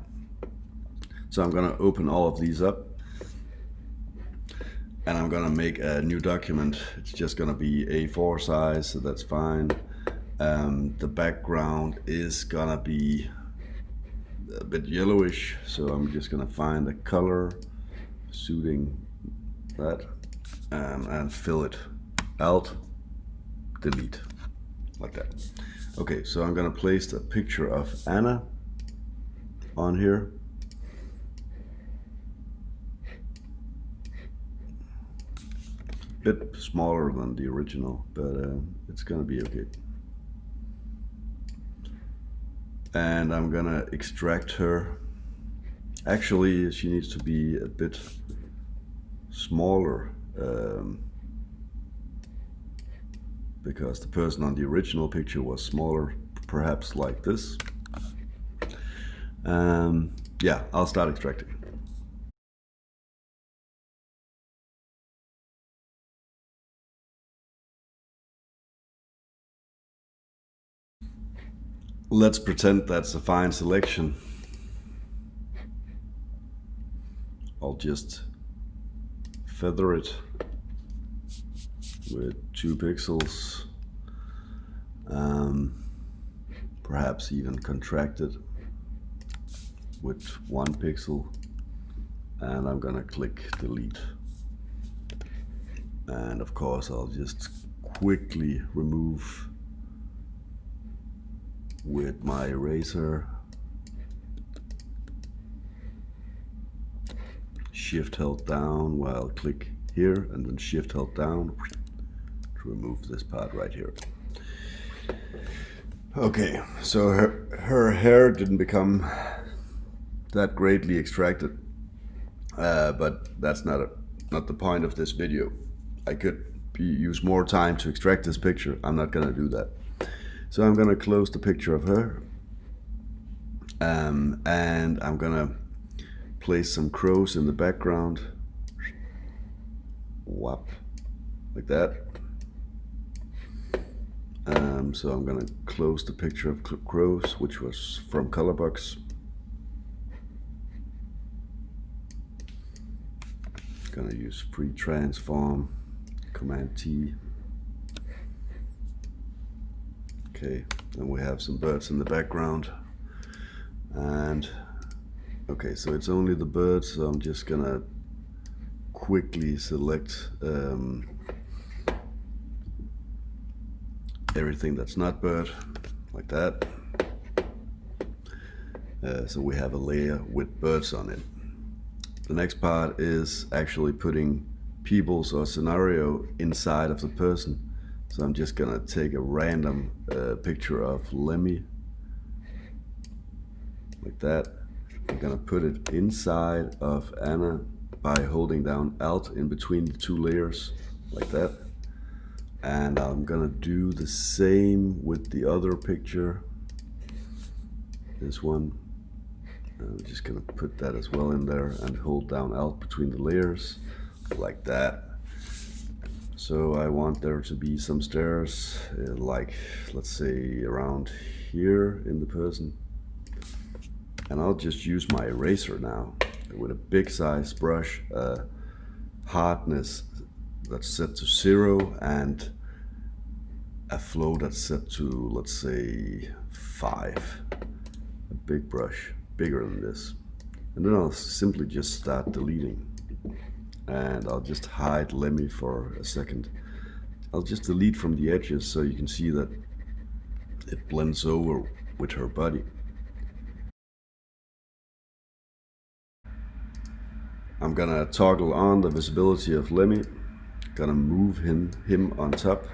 [SPEAKER 1] So I'm gonna open all of these up, and I'm gonna make a new document. It's just gonna be A4 size, so that's fine. The background is gonna be a bit yellowish, so I'm just gonna find a color suiting that and fill it. Alt, delete, like that. Okay, so I'm gonna place a picture of Anna on here. Bit smaller than the original, but it's gonna be okay. And I'm gonna extract her. Actually, she needs to be a bit smaller because the person on the original picture was smaller perhaps like this. Yeah, I'll start extracting. Let's pretend that's a fine selection. I'll just feather it with 2 pixels, perhaps even contract it with 1 pixel, and I'm gonna click delete. And of course I'll just quickly remove with my eraser. Shift held down while click here, and then shift held down to remove this part right here. Okay, so her hair didn't become that greatly extracted, but that's not the point of this video. I could use more time to extract this picture. I'm not gonna do that. So I'm gonna close the picture of her, and I'm gonna place some crows in the background. Whap, like that. So I'm gonna close the picture of crows, which was from Colorbox. Gonna use free transform, Command T. Okay, then we have some birds in the background. And okay, so it's only the birds, so I'm just gonna quickly select everything that's not bird, like that. So we have a layer with birds on it. The next part is actually putting peoples or scenario inside of the person. So I'm just gonna take a random picture of Lemmy, like that. I'm gonna put it inside of Anna by holding down Alt in between the 2 layers, like that. And I'm gonna do the same with the other picture, this one. I'm just gonna put that as well in there and hold down Alt between the layers, like that. So I want there to be some stairs, like let's say around here in the person. And I'll just use my eraser now with a big size brush, hardness that's set to 0, and a flow that's set to, let's say, 5. A big brush, bigger than this. And then I'll simply just start deleting. And I'll just hide Lemmy for a second. I'll just delete from the edges so you can see that it blends over with her body. I'm gonna toggle on the visibility of Lemmy. Gonna move him on top.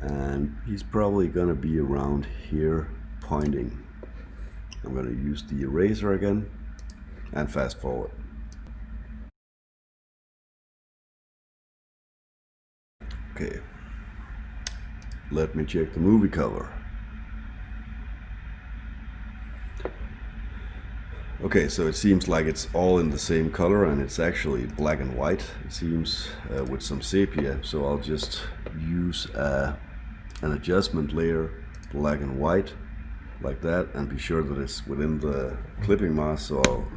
[SPEAKER 1] And he's probably gonna be around here pointing. I'm gonna use the eraser again and fast forward. Okay, let me check the movie cover. Okay, so it seems like it's all in the same color, and it's actually black and white, it seems, with some sepia. So I'll just use an adjustment layer, black and white, like that, and be sure that it's within the clipping mask. So I'll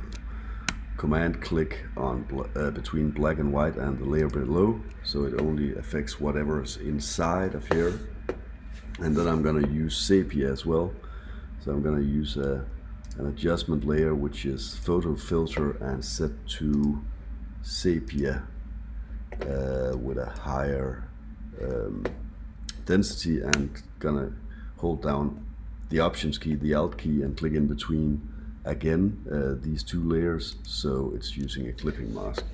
[SPEAKER 1] command click on between black and white and the layer below, so it only affects whatever is inside of here. And then I'm gonna use sepia as well. So I'm gonna use an adjustment layer, which is photo filter and set to sepia with a higher density, and gonna hold down the options key, the alt key, and click in between again these 2 layers, so it's using a clipping mask.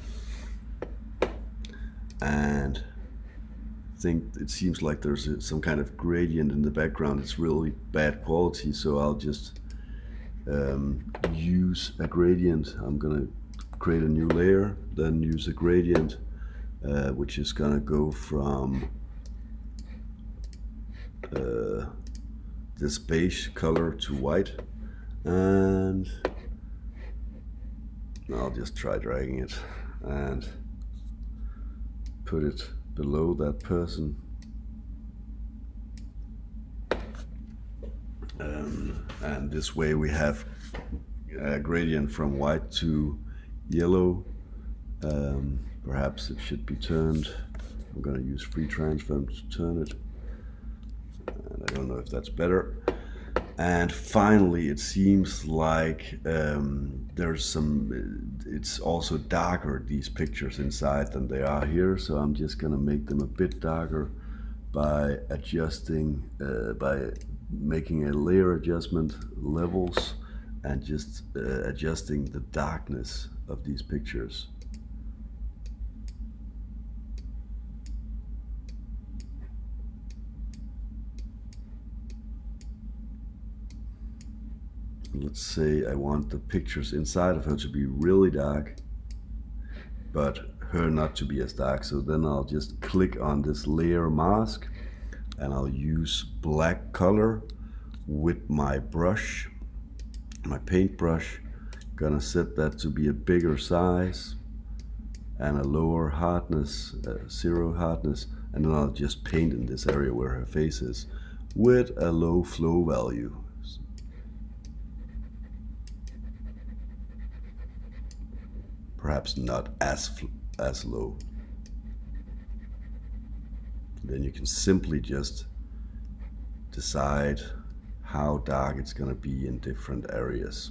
[SPEAKER 1] And I think it seems like there's some kind of gradient in the background. It's really bad quality, so I'll just use a gradient. I'm gonna create a new layer, then use a gradient, which is gonna go from this beige color to white, and I'll just try dragging it and put it below that person. And this way we have a gradient from white to yellow. Perhaps it should be turned. I'm going to use free transform to turn it. And I don't know if that's better. And finally, it seems like there's some, it's also darker, these pictures inside, than they are here. So I'm just going to make them a bit darker by adjusting, by making a layer adjustment, levels, and just adjusting the darkness of these pictures. Let's say I want the pictures inside of her to be really dark, but her not to be as dark. So then I'll just click on this layer mask, and I'll use black color with my brush, my paintbrush. Gonna set that to be a bigger size and a lower hardness, 0 hardness, and then I'll just paint in this area where her face is with a low flow value. Perhaps not as low. Then you can simply just decide how dark it's going to be in different areas.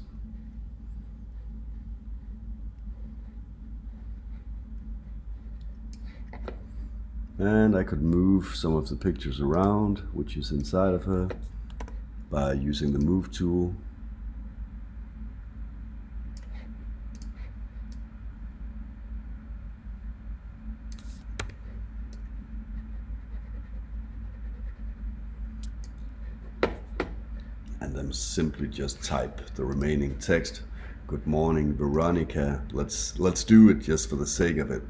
[SPEAKER 1] And I could move some of the pictures around, which is inside of her, by using the move tool. And then simply just type the remaining text. Good morning, Veronica. Let's do it just for the sake of it.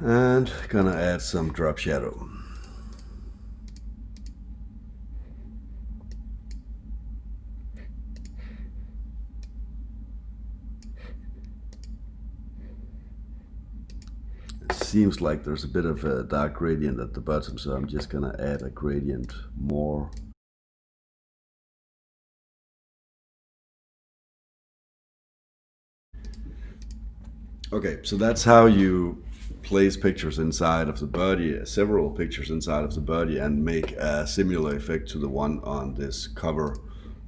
[SPEAKER 1] And gonna add some drop shadow. Seems like there's a bit of a dark gradient at the bottom, so I'm just gonna add a gradient more. Okay, so that's how you place pictures inside of the body, several pictures inside of the body, and make a similar effect to the one on this cover.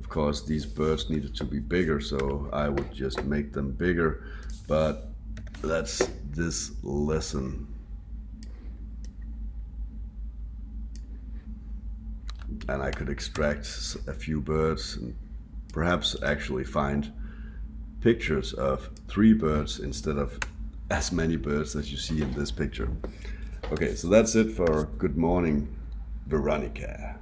[SPEAKER 1] Of course, these birds needed to be bigger, so I would just make them bigger, but that's this lesson. And I could extract a few birds and perhaps actually find pictures of 3 birds instead of as many birds as you see in this picture. Okay, so that's it for Good Morning, Veronica.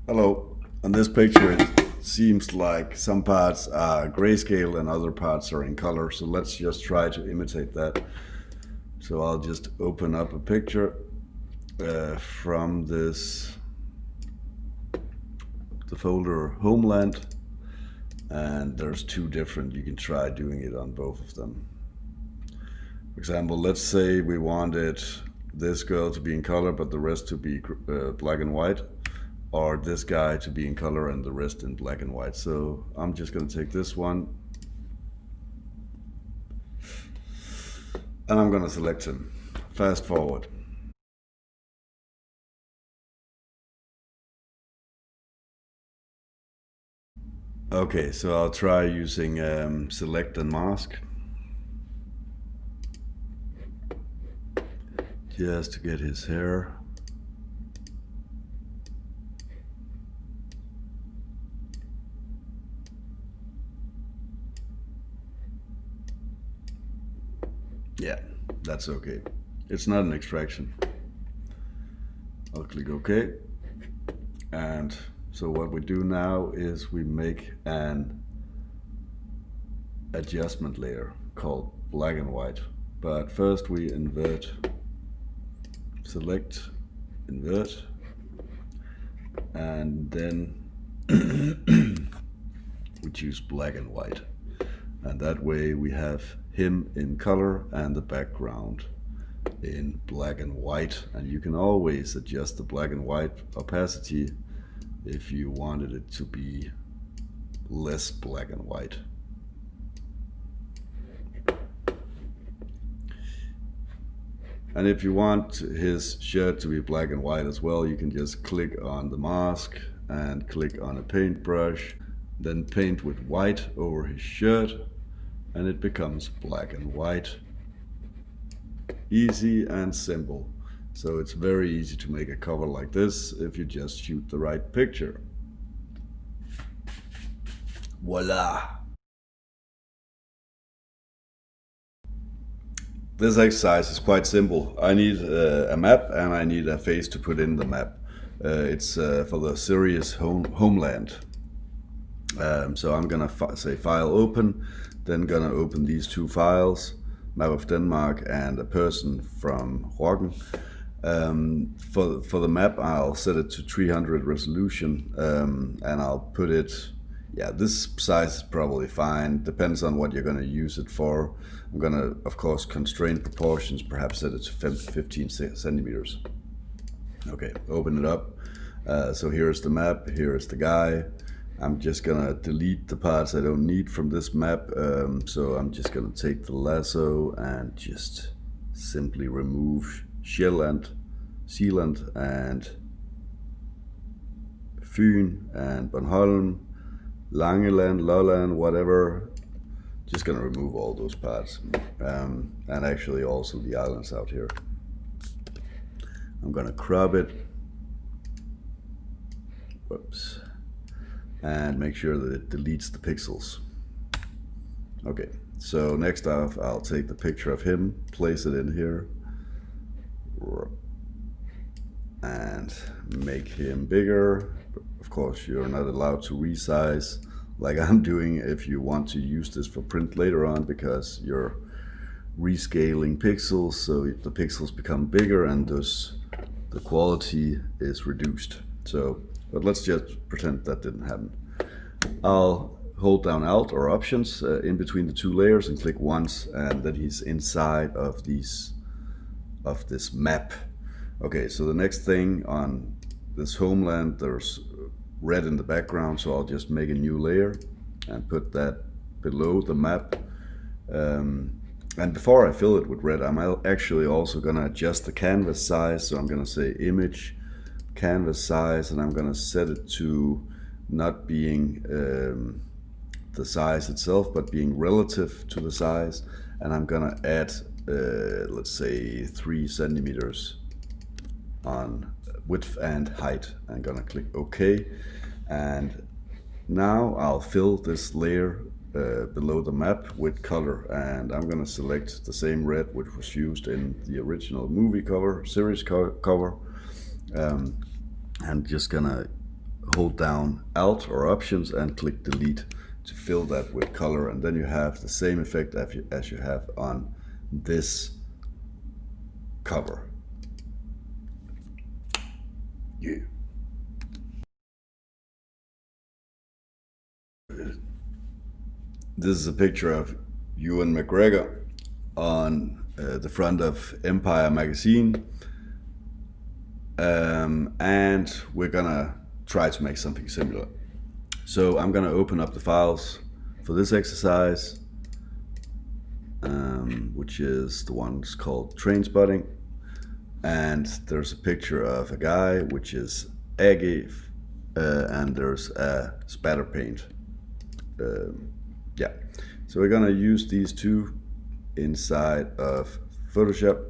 [SPEAKER 1] Hello. On this picture it seems like some parts are grayscale and other parts are in color, so let's just try to imitate that. So I'll just open up a picture from the folder Homeland, and there's 2 different. You can try doing it on both of them. For example, let's say we wanted this girl to be in color but the rest to be black and white, or this guy to be in color and the rest in black and white. So I'm just going to take this one and I'm going to select him. Fast forward. Okay, so I'll try using select and mask just to get his hair. Yeah, that's okay. It's not an extraction. I'll click OK, and So what we do now is we make an adjustment layer called black and white. But first we invert, select, invert, and then we choose black and white. And that way we have him in color and the background in black and white. And you can always adjust the black and white opacity if you wanted it to be less black and white. And if you want his shirt to be black and white as well, you can just click on the mask and click on a paintbrush, then paint with white over his shirt, and it becomes black and white. Easy and simple. So it's very easy to make a cover like this if you just shoot the right picture. Voila! This exercise is quite simple. I need a map and I need a face to put in the map. It's for the series Homeland. So I'm gonna say file open, then gonna open these two files, map of Denmark and a person from Rocken. For the map, I'll set it to 300 resolution, and I'll put it, this size is probably fine, depends on what you're going to use it for. I'm going to, of course, constrain proportions, perhaps set it to 15 centimeters. Okay, open it up. So here's the map, here's the guy. I'm just going to delete the parts I don't need from this map, so I'm just going to take the lasso and just simply remove Sjælland, Zealand, and Fyn, and Bornholm, Langeland, Lolland, whatever. Just gonna remove all those parts, and actually also the islands out here. I'm gonna crop it, whoops, and make sure that it deletes the pixels. Okay, so next off, I'll take the picture of him, place it in here, and make him bigger. Of course, you're not allowed to resize like I'm doing if you want to use this for print later on, because you're rescaling pixels, so the pixels become bigger and thus the quality is reduced. So, but let's just pretend that didn't happen. I'll hold down Alt or Options in between the two layers and click once, and then he's inside of this map. Okay, so the next thing on this Homeland, there's red in the background, so I'll just make a new layer and put that below the map. And before I fill it with red, I'm actually also gonna adjust the canvas size. So I'm gonna say Image, Canvas Size, and I'm gonna set it to not being the size itself, but being relative to the size. And I'm gonna add, let's say 3 centimeters on width and height. I'm gonna click OK, and now I'll fill this layer below the map with color, and I'm gonna select the same red which was used in the original movie cover, series cover. I'm just gonna hold down Alt or Options and click Delete to fill that with color, and then you have the same effect as you have on this cover. Yeah. This is a picture of Ewan McGregor on the front of Empire magazine, and we're gonna try to make something similar. So I'm gonna open up the files for this exercise, which is the one's called Trainspotting. And there's a picture of a guy, which is Aggie, and there's a spatter paint. So we're gonna use these two inside of Photoshop,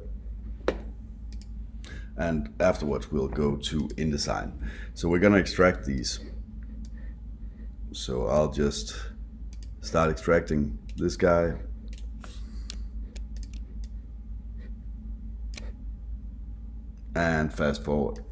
[SPEAKER 1] and afterwards we'll go to InDesign. So we're gonna extract these. So I'll just start extracting this guy. And fast forward.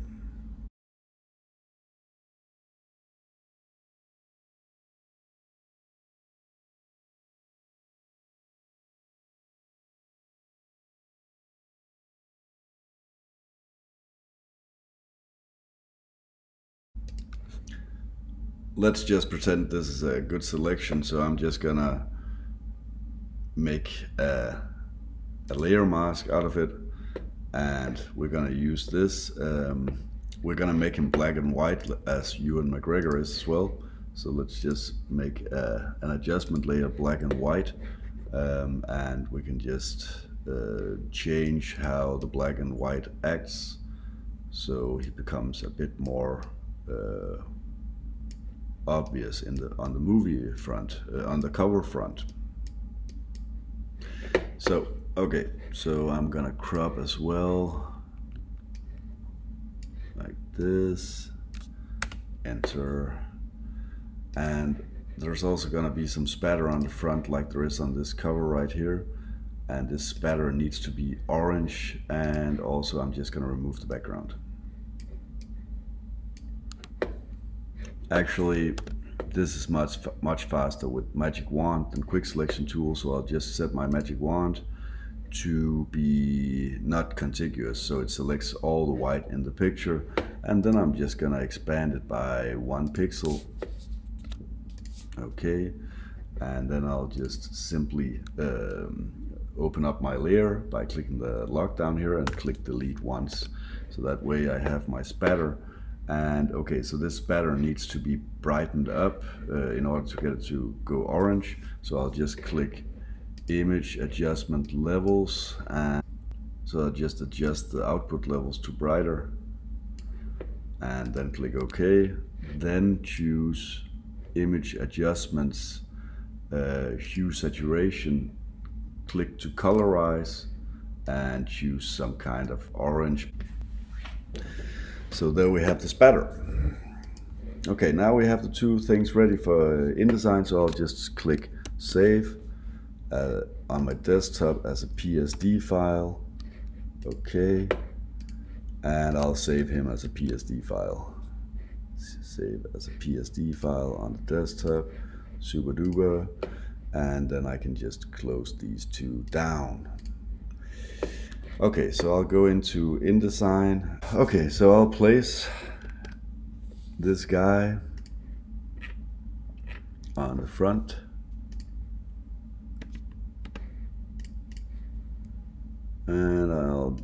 [SPEAKER 1] let's just pretend this is a good selection, so I'm just gonna make a layer mask out of it, and we're gonna use this. We're gonna make him black and white as Ewan McGregor is as well. So let's just make an adjustment layer black and white, and we can just change how the black and white acts, so he becomes a bit more obvious on the movie front, on the cover front. So okay, so I'm gonna crop as well, like this, enter, and there's also gonna be some spatter on the front like there is on this cover right here, and this spatter needs to be orange, and also I'm just gonna remove the background. Actually, this is much faster with magic wand than quick selection tool, so I'll just set my magic wand to be not contiguous, so it selects all the white in the picture, and then I'm just gonna expand it by 1 pixel. Okay, and then I'll just simply open up my layer by clicking the lockdown here and click delete once, so that way I have my spatter. And okay, so this spatter needs to be brightened up in order to get it to go orange, so I'll just click image adjustment levels, and so I'll just adjust the output levels to brighter, and then click OK. Then choose image adjustments, hue saturation, click to colorize, and choose some kind of orange. So there we have the spatter. Okay, now we have the two things ready for InDesign, so I'll just click save on my desktop as a PSD file. Okay, and I'll save him as a PSD file. Save as a PSD file on the desktop, super duper, and then I can just close these two down. Okay, so I'll go into InDesign. Okay, so I'll place this guy on the front. And I'll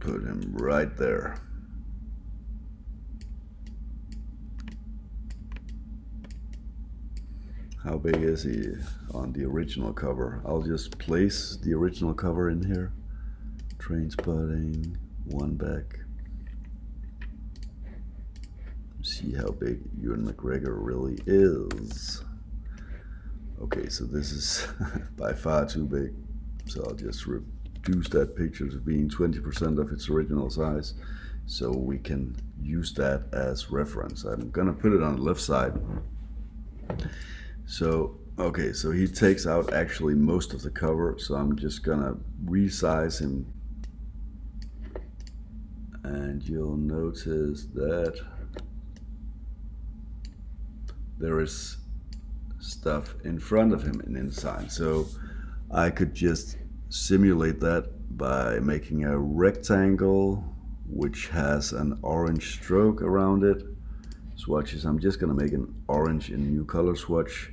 [SPEAKER 1] put him right there. How big is he on the original cover? I'll just place the original cover in here. Trainspotting, 1 back. See how big Ewan McGregor really is. Okay, so this is by far too big. So I'll just reduce that picture to being 20% of its original size, so we can use that as reference. I'm gonna put it on the left side. So, okay, so he takes out actually most of the cover, so I'm just gonna resize him. And you'll notice that there is stuff in front of him in InDesign. So I could just simulate that by making a rectangle which has an orange stroke around it. Swatches, I'm just gonna make an orange in new color swatch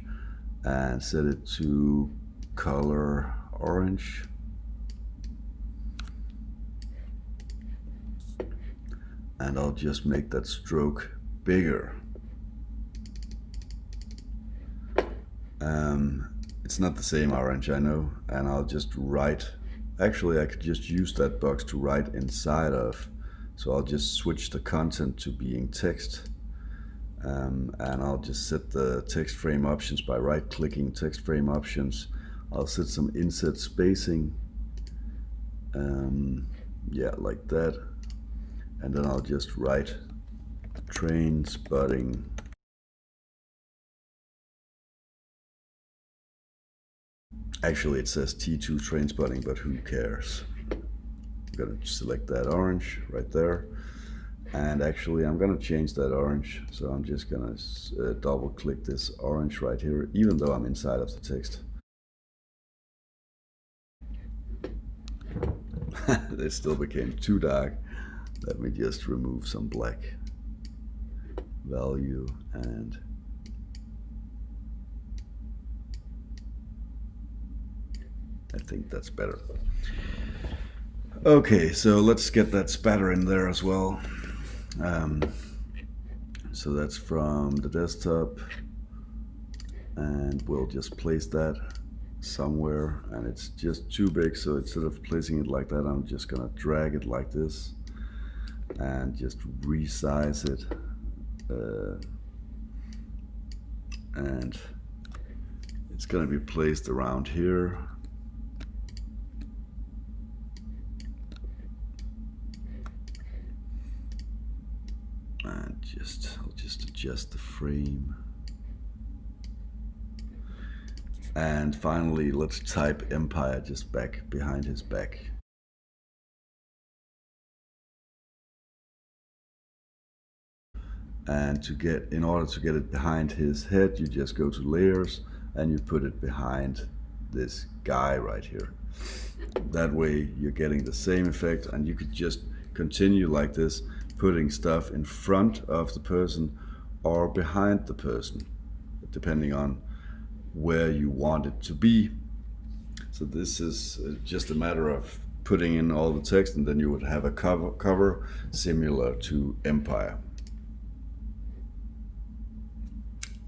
[SPEAKER 1] and set it to color orange. And I'll just make that stroke bigger. It's not the same orange, I know, and I'll just write. Actually, I could just use that box to write inside of, so I'll just switch the content to being text. And I'll just set the text frame options by right-clicking text frame options. I'll set some inset spacing, yeah, like that, and then I'll just write Trainspotting. Actually, it says T2 Trainspotting, but who cares? I'm gonna select that orange right there. And actually, I'm gonna change that orange. So I'm just gonna double click this orange right here, even though I'm inside of the text. It still became too dark. Let me just remove some black. value, and I think that's better. Okay, so let's get that spatter in there as well. So that's from the desktop, and we'll just place that somewhere, and it's just too big, so instead of placing it like that, I'm just gonna drag it like this and just resize it, and it's gonna be placed around here. And I'll just adjust the frame. And finally, let's type Empire just back behind his back. And in order to get it behind his head, you just go to layers and you put it behind this guy right here. That way you're getting the same effect, and you could just continue like this, putting stuff in front of the person or behind the person, depending on where you want it to be. So this is just a matter of putting in all the text, and then you would have a cover similar to Empire.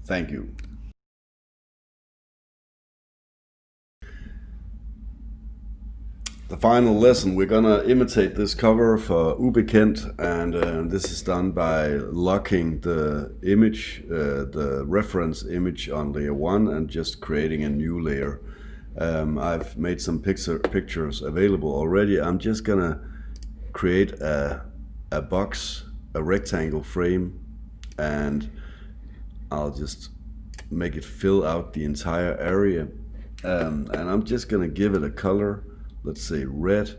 [SPEAKER 1] Thank you. The final lesson, we're gonna imitate this cover for Ubekendt, and this is done by locking the image, the reference image on layer 1, and just creating a new layer. I've made some pictures available already. I'm just gonna create a box, a rectangle frame, and I'll just make it fill out the entire area, and I'm just gonna give it a color, let's say red,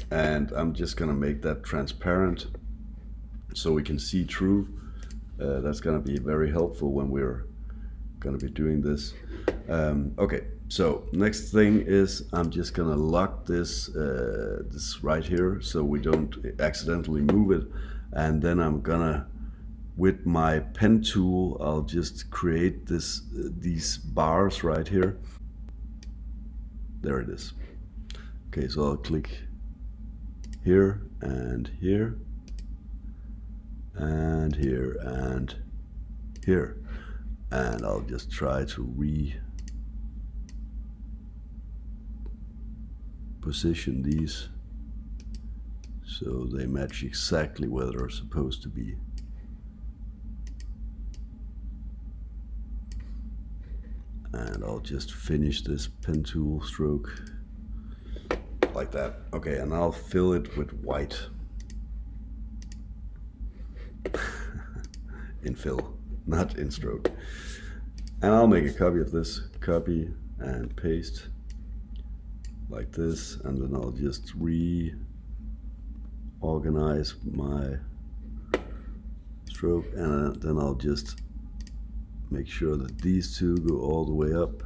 [SPEAKER 1] and I'm just gonna make that transparent so we can see through. That's gonna be very helpful when we're gonna be doing this. Okay, so next thing is I'm just gonna lock this this right here so we don't accidentally move it, and then I'm gonna, with my pen tool, I'll just create these bars right here. There it is. Okay, so I'll click here and here and here and here, and I'll just try to reposition these so they match exactly where they're supposed to be. And I'll just finish this pen tool stroke like that. Okay, and I'll fill it with white. In fill, not in stroke. And I'll make a copy of this, copy and paste like this, and then I'll just reorganize my stroke, and then I'll just make sure that these two go all the way up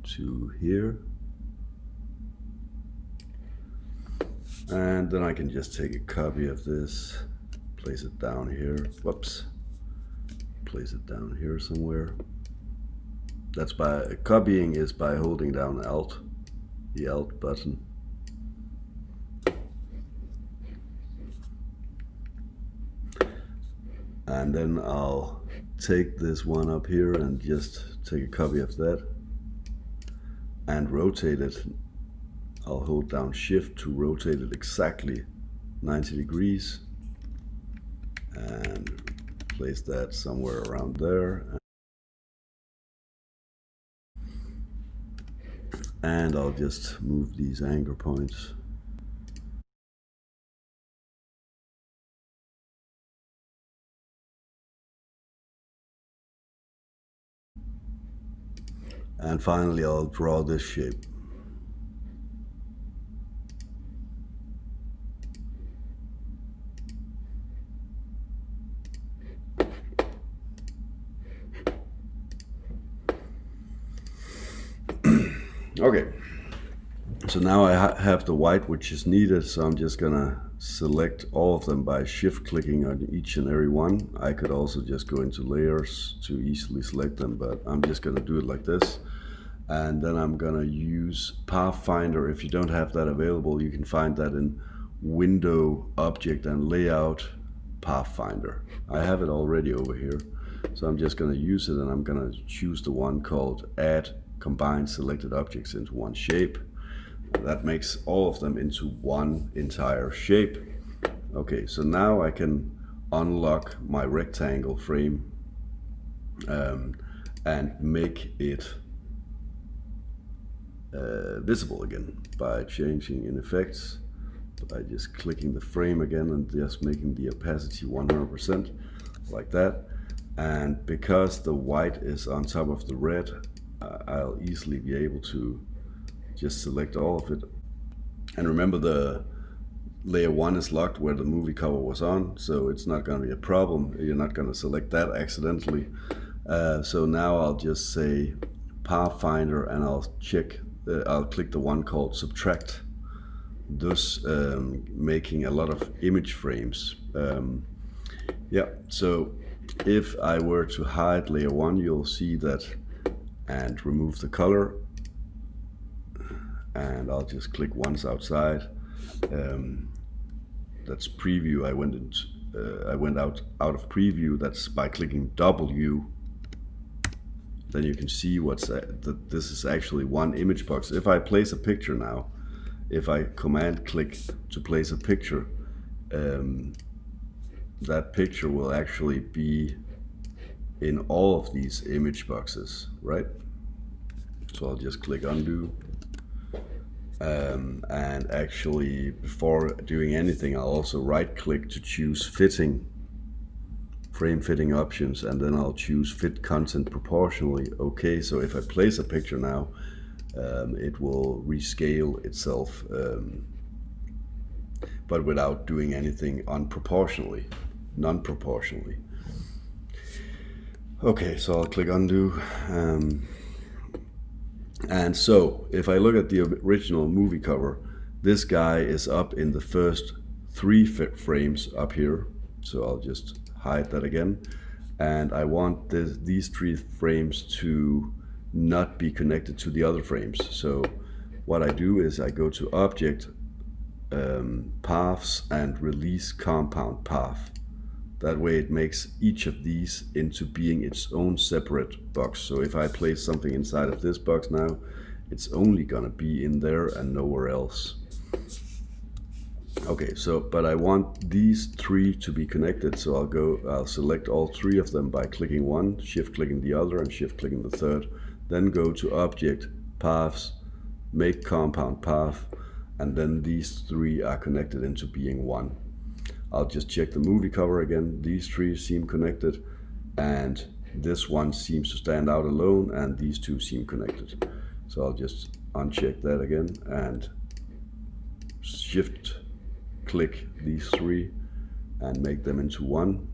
[SPEAKER 1] to here, and then I can just take a copy of this, place it down here, whoops, place it down here somewhere. That's by copying is by holding down Alt, the Alt button. And then I'll take this one up here and just take a copy of that and rotate it. I'll hold down Shift to rotate it exactly 90 degrees and place that somewhere around there. And I'll just move these anchor points. And finally, I'll draw this shape. Okay, so now I have the white which is needed, so I'm just gonna select all of them by shift clicking on each and every one. I could also just go into layers to easily select them, but I'm just going to do it like this. And then I'm going to use Pathfinder. If you don't have that available, you can find that in Window, Object and Layout, Pathfinder. I have it already over here, so I'm just going to use it, and I'm going to choose the one called Add Combine Selected Objects into One Shape. That makes all of them into one entire shape. Okay, so now I can unlock my rectangle frame and make it visible again by changing in effects, by just clicking the frame again and just making the opacity 100% like that. And because the white is on top of the red, I'll easily be able to just select all of it. And remember, the layer 1 is locked where the movie cover was on, so it's not going to be a problem. You're not going to select that accidentally. So now I'll just say Pathfinder, and I'll click the one called Subtract, thus making a lot of image frames. Yeah, so if I were to hide layer 1, you'll see that, and remove the color, and I'll just click once outside. That's preview. I went out of preview. That's by clicking W. Then you can see that this is actually one image box. If I place a picture now, if I command click to place a picture, that picture will actually be in all of these image boxes, right? So I'll just click undo. And actually, before doing anything, I'll also right click to choose frame fitting options, and then I'll choose fit content proportionally. Okay, so if I place a picture now, it will rescale itself, but without doing anything non-proportionally. Okay, so I'll click undo. And so if I look at the original movie cover, this guy is up in the first 3 frames up here. So I'll just hide that again. And I want these 3 frames to not be connected to the other frames. So what I do is I go to Object, Paths, and Release Compound Path. That way it makes each of these into being its own separate box. So if I place something inside of this box now, it's only gonna be in there and nowhere else. Okay, so, but I want these 3 to be connected, so I'll select all 3 of them by clicking one, shift clicking the other, and shift clicking the third. Then go to Object, Paths, Make Compound Path, and then these 3 are connected into being one. I'll just check the movie cover again. These 3 seem connected, and this one seems to stand out alone, and these 2 seem connected. So I'll just uncheck that again and shift click these 3 and make them into one.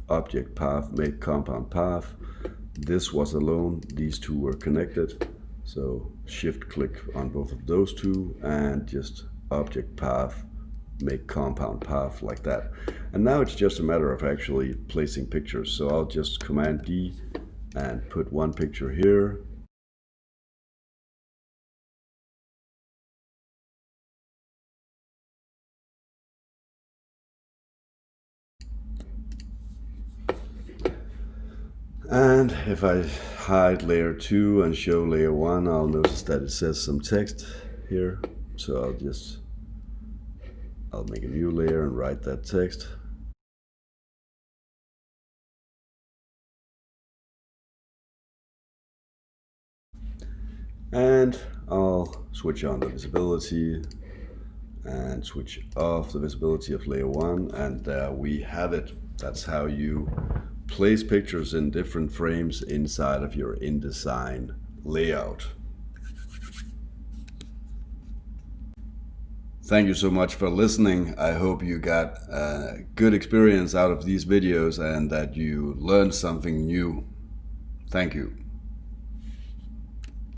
[SPEAKER 1] Object, Path, Make Compound Path. This was alone, these 2 were connected. So shift click on both of those 2 and just Object, Path, Make Compound Path, like that. And now it's just a matter of actually placing pictures. So I'll just Command D and put one picture here. And if I hide layer 2 and show layer 1, I'll notice that it says some text here. So I'll make a new layer and write that text. And I'll switch on the visibility and switch off the visibility of layer 1, and there we have it. That's how you place pictures in different frames inside of your InDesign layout. Thank you so much for listening. I hope you got a good experience out of these videos and that you learned something new. Thank you.